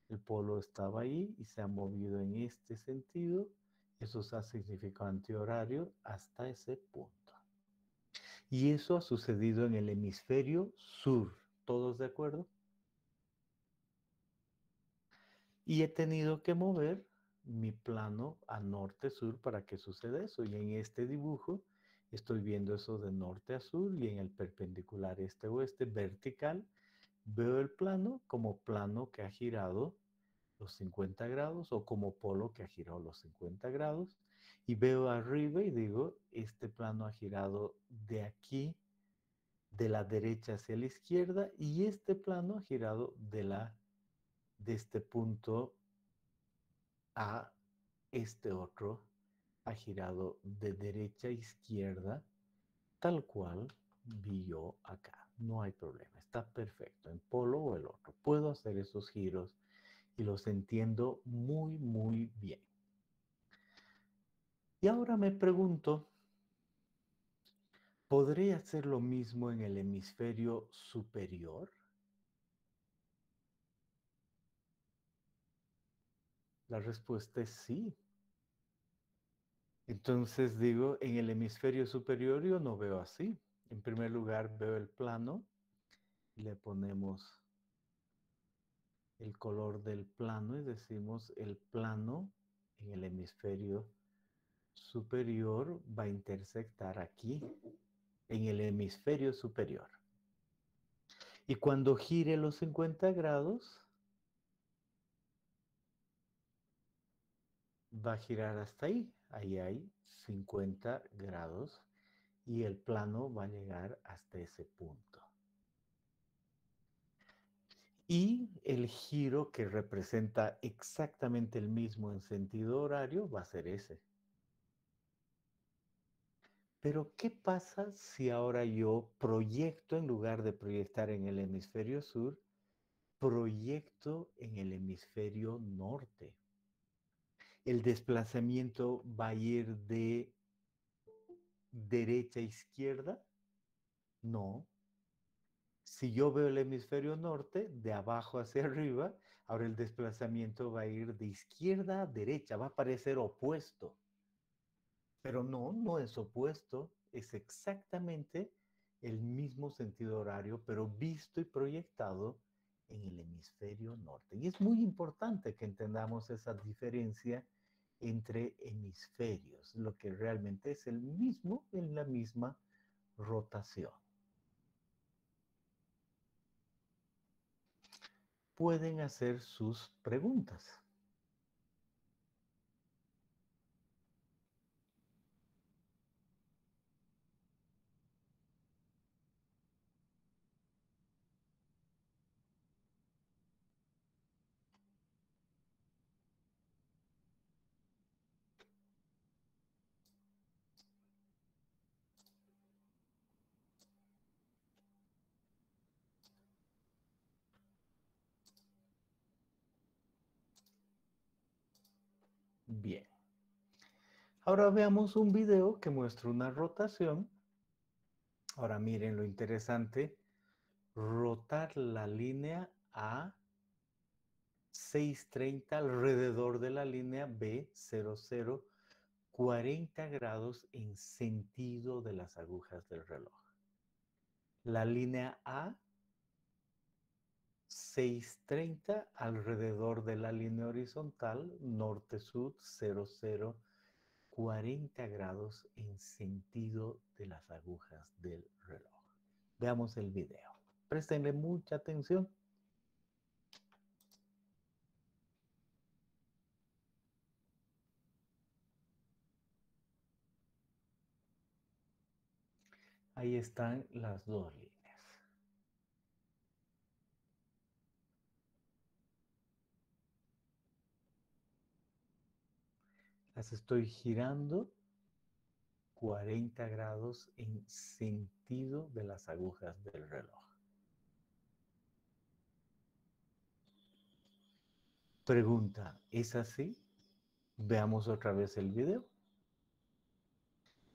el polo estaba ahí y se ha movido en este sentido. Eso ha significado antihorario hasta ese punto. Y eso ha sucedido en el hemisferio sur. ¿Todos de acuerdo? Y he tenido que mover mi plano a norte-sur para que suceda eso. Y en este dibujo estoy viendo eso de norte a sur y en el perpendicular este-oeste vertical veo el plano como plano que ha girado los 50 grados o como polo que ha girado los 50 grados. Y veo arriba y digo, este plano ha girado de aquí, de la derecha hacia la izquierda, y este plano ha girado de este punto a este otro, ha girado de derecha a izquierda, tal cual vi yo acá. No hay problema, está perfecto, en polo o el otro. Puedo hacer esos giros y los entiendo muy, muy bien. Y ahora me pregunto, ¿podría hacer lo mismo en el hemisferio superior? La respuesta es sí. Entonces digo, en el hemisferio superior yo no veo así. En primer lugar veo el plano, le ponemos el color del plano y decimos el plano en el hemisferio superior va a intersectar aquí, en el hemisferio superior. Y cuando gire los 50 grados, va a girar hasta ahí. Ahí hay 50 grados y el plano va a llegar hasta ese punto. Y el giro que representa exactamente el mismo en sentido horario va a ser ese. Pero ¿qué pasa si ahora yo proyecto, en lugar de proyectar en el hemisferio sur, proyecto en el hemisferio norte? ¿El desplazamiento va a ir de derecha a izquierda? No. Si yo veo el hemisferio norte, de abajo hacia arriba, ahora el desplazamiento va a ir de izquierda a derecha, va a parecer opuesto. Pero no, no es opuesto, es exactamente el mismo sentido horario, pero visto y proyectado en el hemisferio norte. Y es muy importante que entendamos esa diferencia entre hemisferios, lo que realmente es el mismo en la misma rotación. Pueden hacer sus preguntas. Bien. Ahora veamos un video que muestra una rotación. Ahora miren lo interesante. Rotar la línea A 630 alrededor de la línea B 00 40 grados en sentido de las agujas del reloj. La línea A 630 alrededor de la línea horizontal norte-sur 00 40 grados en sentido de las agujas del reloj. Veamos el video. Préstenle mucha atención. Ahí están las dos líneas. Las estoy girando 40 grados en sentido de las agujas del reloj. Pregunta, ¿es así? Veamos otra vez el video.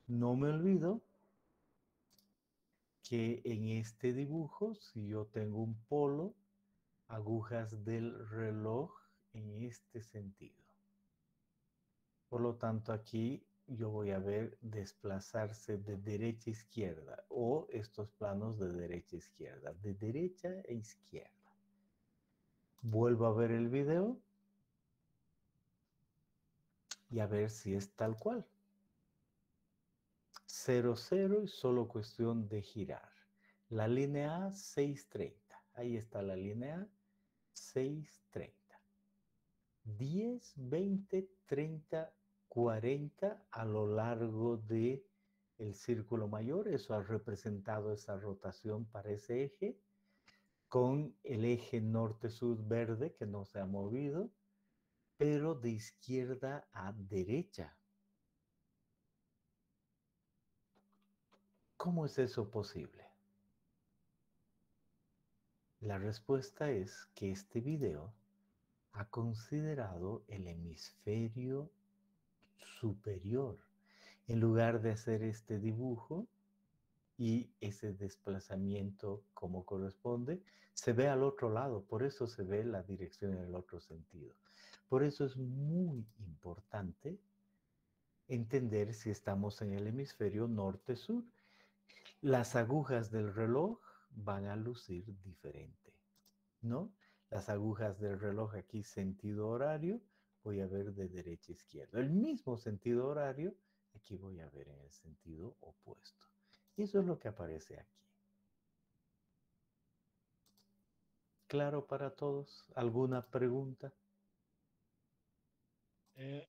No me olvido que en este dibujo, si yo tengo un polo, agujas del reloj en este sentido. Por lo tanto, aquí yo voy a ver desplazarse de derecha a izquierda o estos planos de derecha a izquierda, de derecha a izquierda. Vuelvo a ver el video y a ver si es tal cual. 0, 0 y solo cuestión de girar. La línea A, 630. Ahí está la línea A, 630. 10, 20, 30, 40 a lo largo de el círculo mayor. Eso ha representado esa rotación para ese eje, con el eje norte-sur verde que no se ha movido, pero de izquierda a derecha. ¿Cómo es eso posible? La respuesta es que este video ha considerado el hemisferio superior. En lugar de hacer este dibujo y ese desplazamiento como corresponde, se ve al otro lado, por eso se ve la dirección en el otro sentido. Por eso es muy importante entender si estamos en el hemisferio norte-sur. Las agujas del reloj van a lucir diferente, ¿no? Las agujas del reloj aquí sentido horario, voy a ver de derecha a izquierda. El mismo sentido horario, aquí voy a ver en el sentido opuesto. Y eso es lo que aparece aquí. ¿Claro para todos? ¿Alguna pregunta?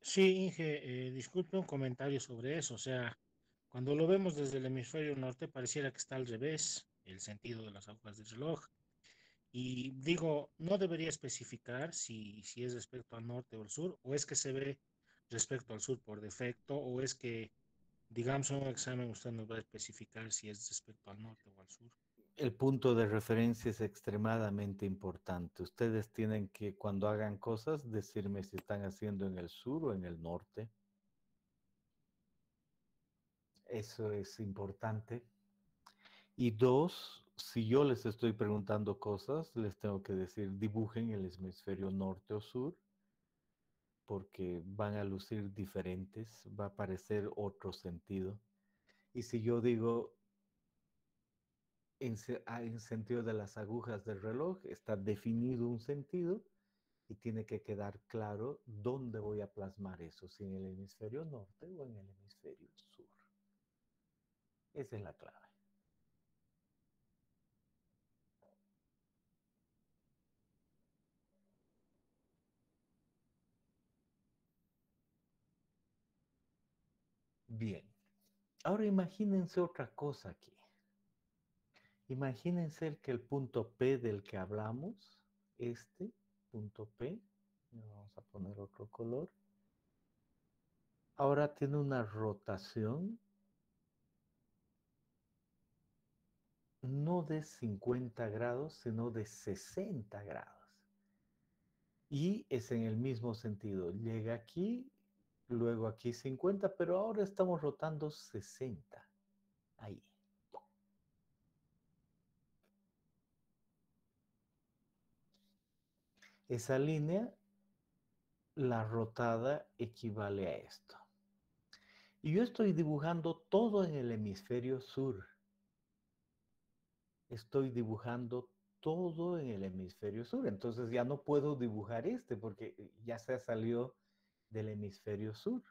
Sí, Inge, disculpe un comentario sobre eso. O sea, cuando lo vemos desde el hemisferio norte, pareciera que está al revés el sentido de las agujas del reloj. Y digo, no debería especificar si es respecto al norte o al sur, o es que se ve respecto al sur por defecto, o es que, digamos, en un examen usted nos va a especificar si es respecto al norte o al sur. El punto de referencia es extremadamente importante. Ustedes tienen que, cuando hagan cosas, decirme si están haciendo en el sur o en el norte. Eso es importante. Y dos, si yo les estoy preguntando cosas, les tengo que decir, dibujen el hemisferio norte o sur, porque van a lucir diferentes, va a aparecer otro sentido. Y si yo digo en sentido de las agujas del reloj, está definido un sentido y tiene que quedar claro dónde voy a plasmar eso, si en el hemisferio norte o en el hemisferio sur. Esa es la clave. Bien, ahora imagínense otra cosa aquí. Imagínense que el punto P del que hablamos, este punto P, vamos a poner otro color, ahora tiene una rotación no de 50 grados, sino de 60 grados. Y es en el mismo sentido. Llega aquí, luego aquí 50, pero ahora estamos rotando 60. Ahí. Esa línea, la rotada equivale a esto. Y yo estoy dibujando todo en el hemisferio sur. Estoy dibujando todo en el hemisferio sur. Entonces ya no puedo dibujar este porque ya se salió del hemisferio sur.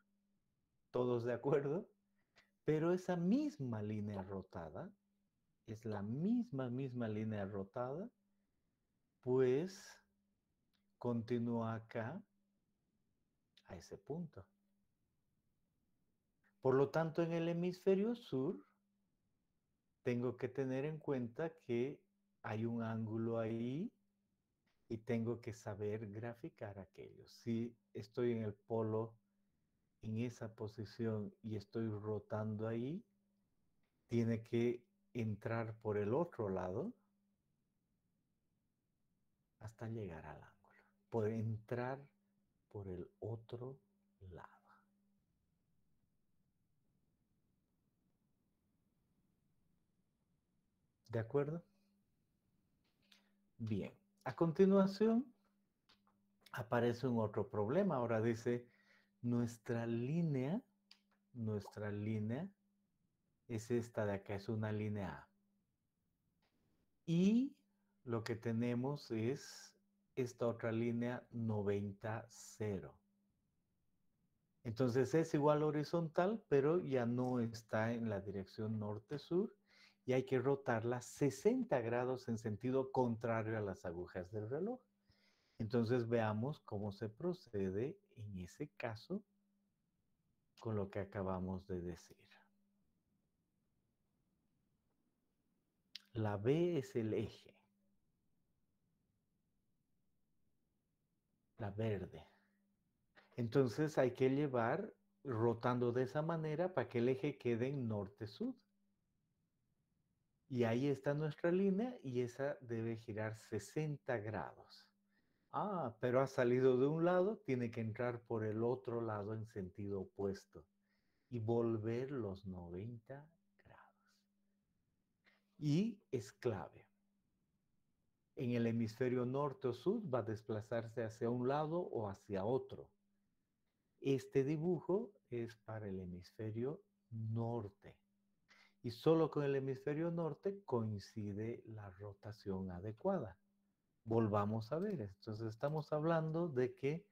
¿Todos de acuerdo? Pero esa misma línea rotada, es la misma línea rotada, pues continúa acá a ese punto. Por lo tanto, en el hemisferio sur, tengo que tener en cuenta que hay un ángulo ahí y tengo que saber graficar aquello. Si estoy en el polo, en esa posición y estoy rotando ahí, tiene que entrar por el otro lado hasta llegar al ángulo. Puede entrar por el otro lado. ¿De acuerdo? Bien. A continuación, aparece un otro problema. Ahora dice, nuestra línea es esta de acá, es una línea A. Y lo que tenemos es esta otra línea 90, 0. Entonces es igual horizontal, pero ya no está en la dirección norte-sur y hay que rotarla 60 grados en sentido contrario a las agujas del reloj. Entonces veamos cómo se procede en ese caso con lo que acabamos de decir. La B es el eje, la verde. Entonces hay que llevar rotando de esa manera para que el eje quede en norte-sur. Y ahí está nuestra línea y esa debe girar 60 grados. Ah, pero ha salido de un lado, tiene que entrar por el otro lado en sentido opuesto y volver los 90 grados. Y es clave. En el hemisferio norte o sur va a desplazarse hacia un lado o hacia otro. Este dibujo es para el hemisferio norte. Y solo con el hemisferio norte coincide la rotación adecuada. Volvamos a ver. Entonces estamos hablando de que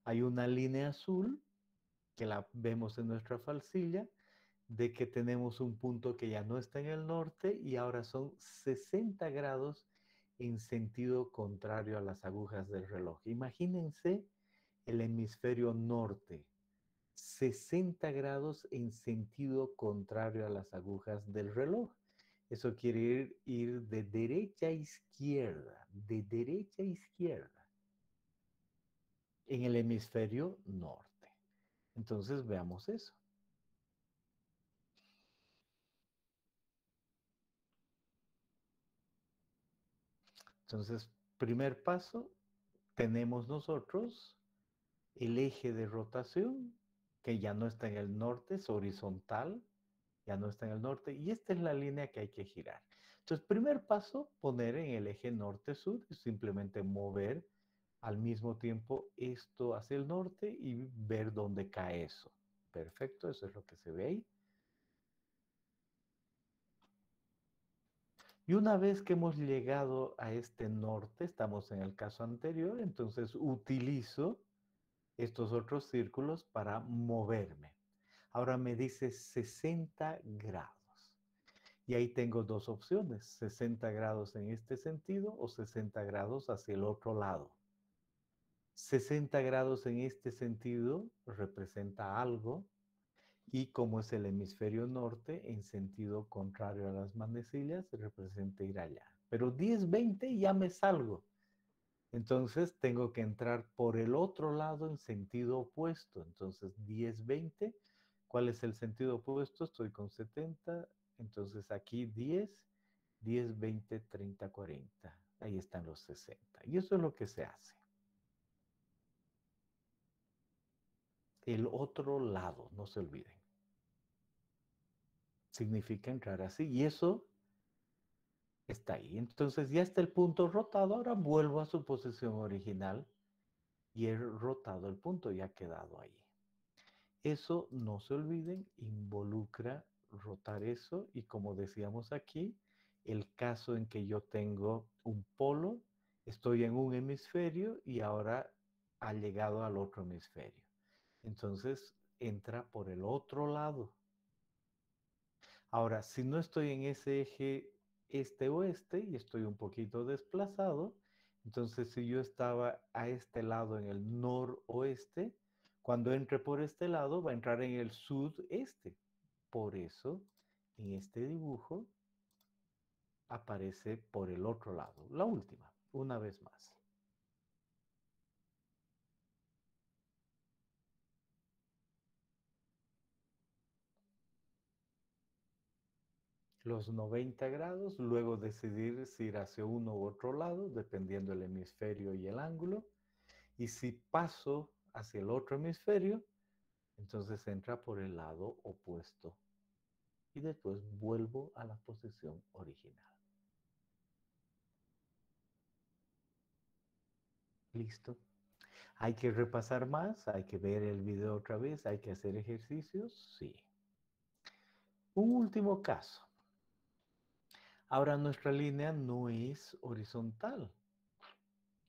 hay una línea azul que la vemos en nuestra falsilla, de que tenemos un punto que ya no está en el norte y ahora son 60 grados en sentido contrario a las agujas del reloj. Imagínense el hemisferio norte, 60 grados en sentido contrario a las agujas del reloj. Eso quiere ir de derecha a izquierda, de derecha a izquierda, en el hemisferio norte. Entonces veamos eso. Entonces, primer paso, tenemos nosotros el eje de rotación, que ya no está en el norte, es horizontal, ya no está en el norte, y esta es la línea que hay que girar. Entonces, primer paso, poner en el eje norte-sur, es simplemente mover al mismo tiempo esto hacia el norte y ver dónde cae eso. Perfecto, eso es lo que se ve ahí. Y una vez que hemos llegado a este norte, estamos en el caso anterior, entonces utilizo estos otros círculos para moverme. Ahora me dice 60 grados. Y ahí tengo dos opciones, 60 grados en este sentido o 60 grados hacia el otro lado. 60 grados en este sentido representa algo y como es el hemisferio norte, en sentido contrario a las manecillas, representa ir allá. Pero 10, 20 ya me salgo. Entonces tengo que entrar por el otro lado en sentido opuesto. Entonces 10, 20. ¿Cuál es el sentido opuesto? Estoy con 70. Entonces aquí 10, 10, 20, 30, 40. Ahí están los 60. Y eso es lo que se hace. El otro lado, no se olviden. Significa entrar así. Y eso está ahí. Entonces ya está el punto rotado. Ahora vuelvo a su posición original. Y he rotado el punto y ha quedado ahí. Eso, no se olviden, involucra rotar eso y como decíamos aquí, el caso en que yo tengo un polo, estoy en un hemisferio y ahora ha llegado al otro hemisferio. Entonces entra por el otro lado. Ahora, si no estoy en ese eje este-oeste y estoy un poquito desplazado, entonces si yo estaba a este lado en el noroeste, cuando entre por este lado va a entrar en el sudeste. Por eso, en este dibujo, aparece por el otro lado. La última, una vez más. Los 90 grados, luego decidir si ir hacia uno u otro lado, dependiendo del hemisferio y el ángulo. Y si paso hacia el otro hemisferio, entonces entra por el lado opuesto. Y después vuelvo a la posición original. ¿Listo? ¿Hay que repasar más? ¿Hay que ver el video otra vez? ¿Hay que hacer ejercicios? Sí. Un último caso. Ahora nuestra línea no es horizontal.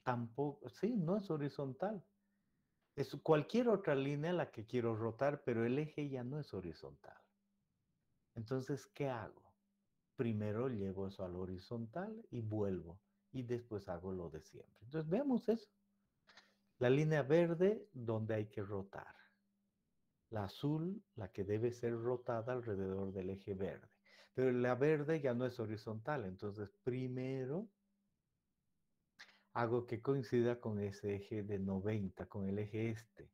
Tampoco, sí, no es horizontal. Es cualquier otra línea la que quiero rotar, pero el eje ya no es horizontal. Entonces, ¿qué hago? Primero llevo eso al horizontal y vuelvo. Y después hago lo de siempre. Entonces, veamos eso. La línea verde, donde hay que rotar. La azul, la que debe ser rotada alrededor del eje verde. Pero la verde ya no es horizontal. Entonces, primero hago que coincida con ese eje de 90, con el eje este.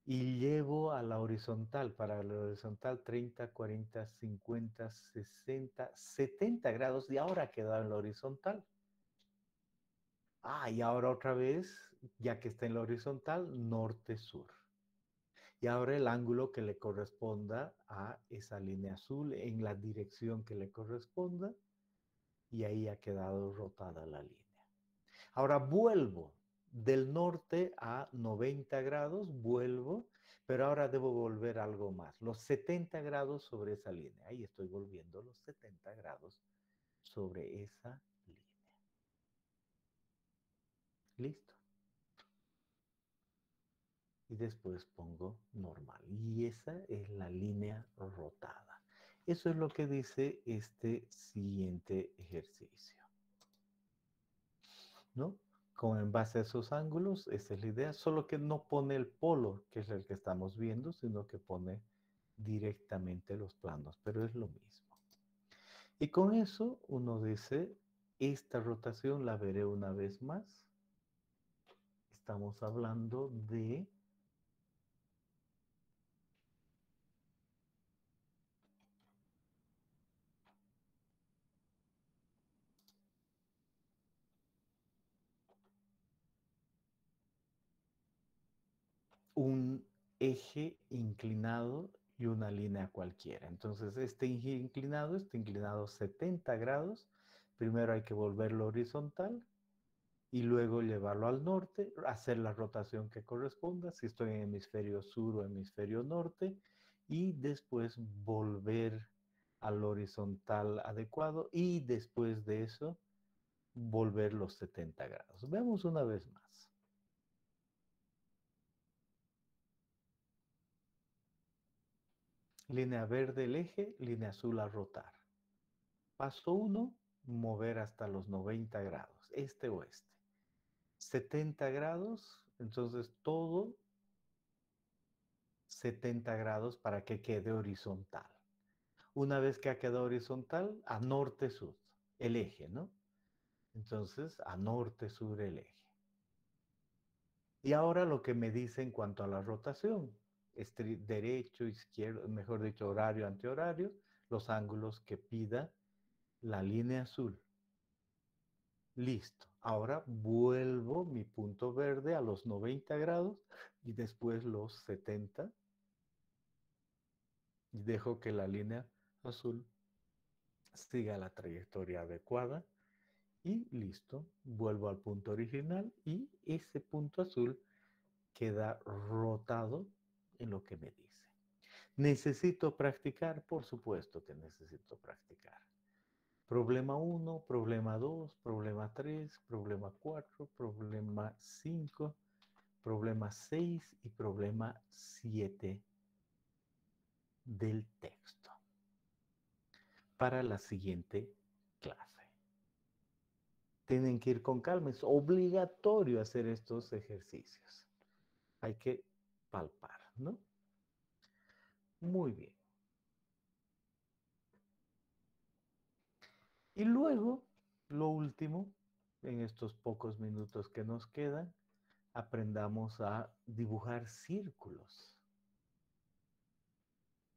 Y llevo a la horizontal, para la horizontal 30, 40, 50, 60, 70 grados y ahora ha quedado en la horizontal. Ah, y ahora otra vez, ya que está en la horizontal, norte-sur. Y ahora el ángulo que le corresponda a esa línea azul en la dirección que le corresponda. Y ahí ha quedado rotada la línea. Ahora vuelvo del norte a 90 grados, vuelvo, pero ahora debo volver algo más, los 70 grados sobre esa línea. Ahí estoy volviendo los 70 grados sobre esa línea. Listo. Y después pongo normal. Y esa es la línea rotada. Eso es lo que dice este siguiente ejercicio, ¿no? Con en base a esos ángulos, esa es la idea, solo que no pone el polo, que es el que estamos viendo, sino que pone directamente los planos, pero es lo mismo. Y con eso uno dice, esta rotación la veré una vez más. Estamos hablando de un eje inclinado y una línea cualquiera. Entonces, este eje inclinado está inclinado 70 grados. Primero hay que volverlo horizontal y luego llevarlo al norte, hacer la rotación que corresponda, si estoy en hemisferio sur o hemisferio norte, y después volver al horizontal adecuado y después de eso volver los 70 grados. Veamos una vez más. Línea verde el eje, línea azul a rotar. Paso 1, mover hasta los 90 grados, este-oeste. 70 grados, entonces todo 70 grados para que quede horizontal. Una vez que ha quedado horizontal, a norte-sur, el eje, ¿no? Entonces, a norte-sur el eje. Y ahora lo que me dice en cuanto a la rotación, derecho, izquierdo, mejor dicho, horario, antihorario, los ángulos que pida la línea azul. Listo. Ahora vuelvo mi punto verde a los 90 grados y después los 70. Y dejo que la línea azul siga la trayectoria adecuada. Y listo. Vuelvo al punto original y ese punto azul queda rotado en lo que me dice. ¿Necesito practicar? Por supuesto que necesito practicar. Problema 1, problema 2, problema 3, problema 4, problema 5, problema 6 y problema 7 del texto para la siguiente clase. Tienen que ir con calma, es obligatorio hacer estos ejercicios. Hay que palpar, ¿no? Muy bien. Y luego, lo último, en estos pocos minutos que nos quedan, aprendamos a dibujar círculos.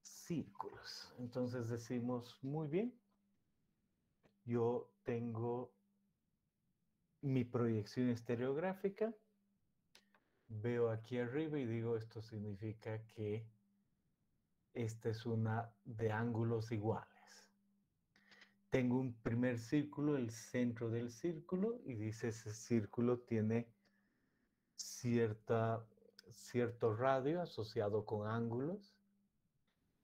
Círculos. Entonces decimos, muy bien, yo tengo mi proyección estereográfica, veo aquí arriba y digo, esto significa que esta es una de ángulos iguales. Tengo un primer círculo, el centro del círculo, y dice ese círculo tiene cierto radio asociado con ángulos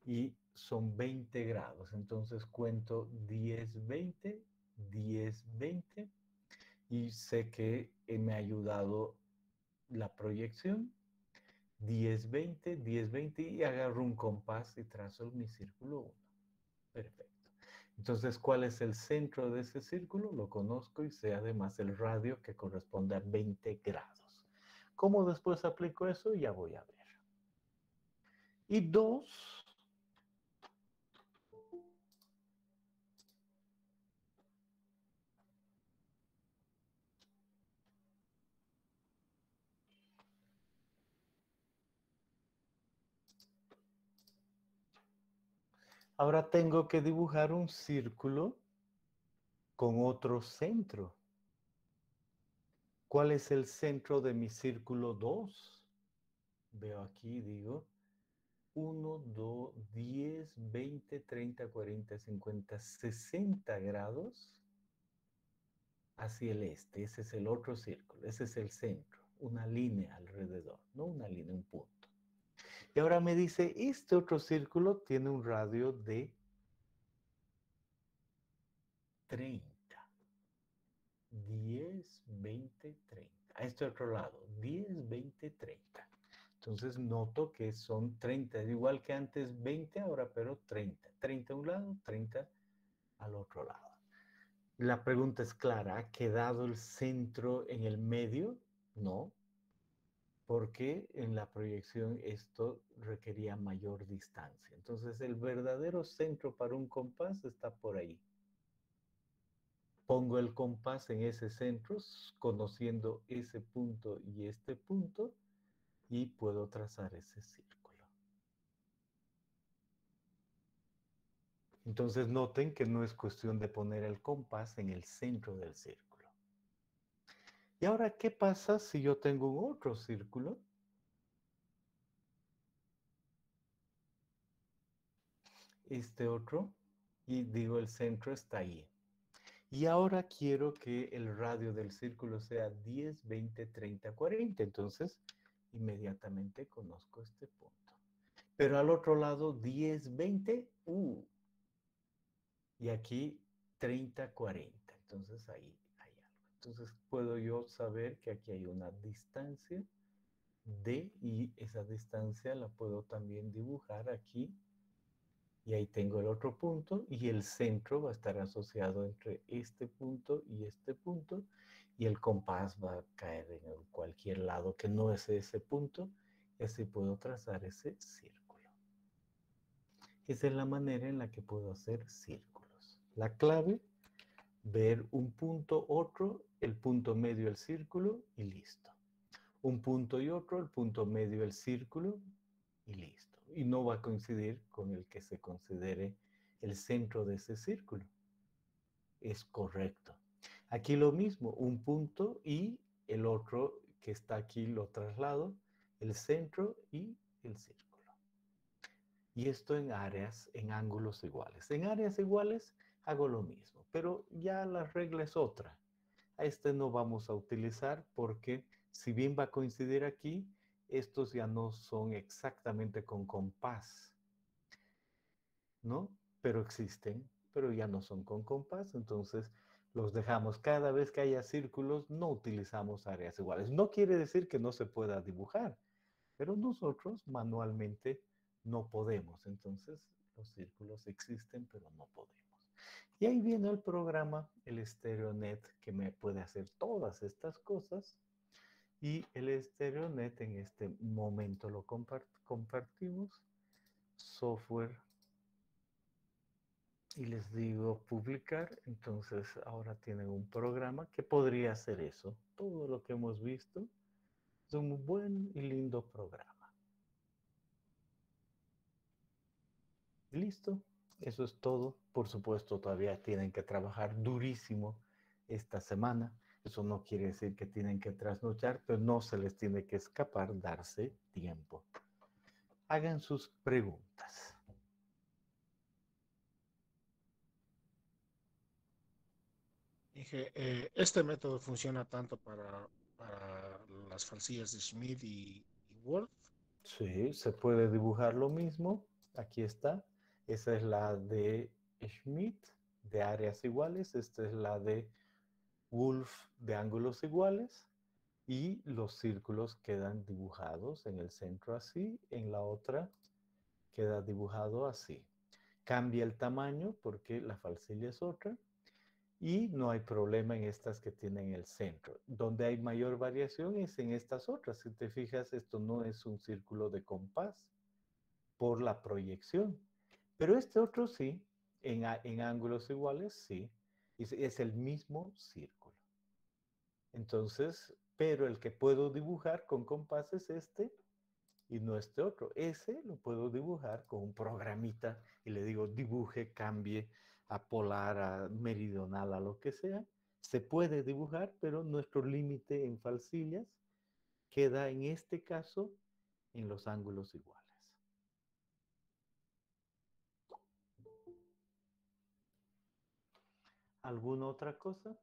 y son 20 grados. Entonces cuento 10, 20, 10, 20 y sé que me ha ayudado la proyección. 10, 20, 10, 20 y agarro un compás y trazo mi círculo 1. Perfecto. Entonces, ¿cuál es el centro de ese círculo? Lo conozco y sé además el radio que corresponde a 20 grados. ¿Cómo después aplico eso? Ya voy a ver. Y 2, ahora tengo que dibujar un círculo con otro centro. ¿Cuál es el centro de mi círculo 2? Veo aquí, digo, 1, 2, 10, 20, 30, 40, 50, 60 grados hacia el este. Ese es el otro círculo, ese es el centro, una línea alrededor, no una línea, un punto. Y ahora me dice, este otro círculo tiene un radio de 30. 10, 20, 30. A este otro lado, 10, 20, 30. Entonces noto que son 30, es igual que antes 20, ahora pero 30. 30 a un lado, 30 al otro lado. La pregunta es clara, ¿ha quedado el centro en el medio? No, porque en la proyección esto requería mayor distancia. Entonces el verdadero centro para un compás está por ahí. Pongo el compás en ese centro, conociendo ese punto y puedo trazar ese círculo. Entonces noten que no es cuestión de poner el compás en el centro del círculo. Y ahora, ¿qué pasa si yo tengo un otro círculo? Este otro, y digo el centro está ahí. Y ahora quiero que el radio del círculo sea 10, 20, 30, 40. Entonces, inmediatamente conozco este punto. Pero al otro lado, 10, 20, y aquí 30, 40. Entonces, ahí hay algo. Entonces, puedo yo saber que aquí hay una distancia D, y esa distancia la puedo también dibujar aquí. Y ahí tengo el otro punto y el centro va a estar asociado entre este punto, y el compás va a caer en cualquier lado que no es ese punto, y así puedo trazar ese círculo. Esa es la manera en la que puedo hacer círculos. La clave, ver un punto, otro, el punto medio del círculo y listo. Un punto y otro, el punto medio del círculo y listo. Y no va a coincidir con el que se considere el centro de ese círculo. Es correcto. Aquí lo mismo, un punto y el otro que está aquí lo traslado, el centro y el círculo. Y esto en áreas, en ángulos iguales. En áreas iguales hago lo mismo, pero ya la regla es otra. A este no vamos a utilizar porque si bien va a coincidir aquí, estos ya no son exactamente con compás, ¿no? Pero existen, pero ya no son con compás, entonces los dejamos. Cada vez que haya círculos, no utilizamos áreas iguales. No quiere decir que no se pueda dibujar, pero nosotros manualmente no podemos. Entonces, los círculos existen, pero no podemos. Y ahí viene el programa, el StereoNet, que me puede hacer todas estas cosas. Y el StereoNet en este momento lo compartimos. Software. Y les digo publicar. Entonces ahora tienen un programa que podría hacer eso. Todo lo que hemos visto es un buen y lindo programa. Listo. Eso es todo. Por supuesto, todavía tienen que trabajar durísimo esta semana. Eso no quiere decir que tienen que trasnochar, pero no se les tiene que escapar darse tiempo. Hagan sus preguntas. Dije, este método funciona tanto para las falsillas de Schmidt y Wolf. Sí, se puede dibujar lo mismo. Aquí está. Esa es la de Schmidt, de áreas iguales. Esta es la de Wolf, de ángulos iguales. Y los círculos quedan dibujados en el centro así. En la otra queda dibujado así. Cambia el tamaño porque la falsilla es otra. Y no hay problema en estas que tienen el centro. Donde hay mayor variación es en estas otras. Si te fijas, esto no es un círculo de compás por la proyección. Pero este otro sí, en ángulos iguales, sí. Es el mismo círculo. Entonces, pero el que puedo dibujar con compás es este y no este otro. Ese lo puedo dibujar con un programita y le digo dibuje, cambie a polar, a meridional, a lo que sea. Se puede dibujar, pero nuestro límite en falsillas queda en este caso en los ángulos iguales. ¿Alguna otra cosa?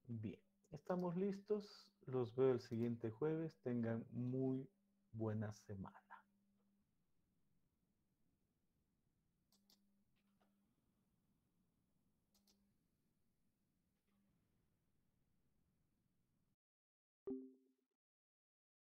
Bien, estamos listos. Los veo el siguiente jueves. Tengan muy buena semana.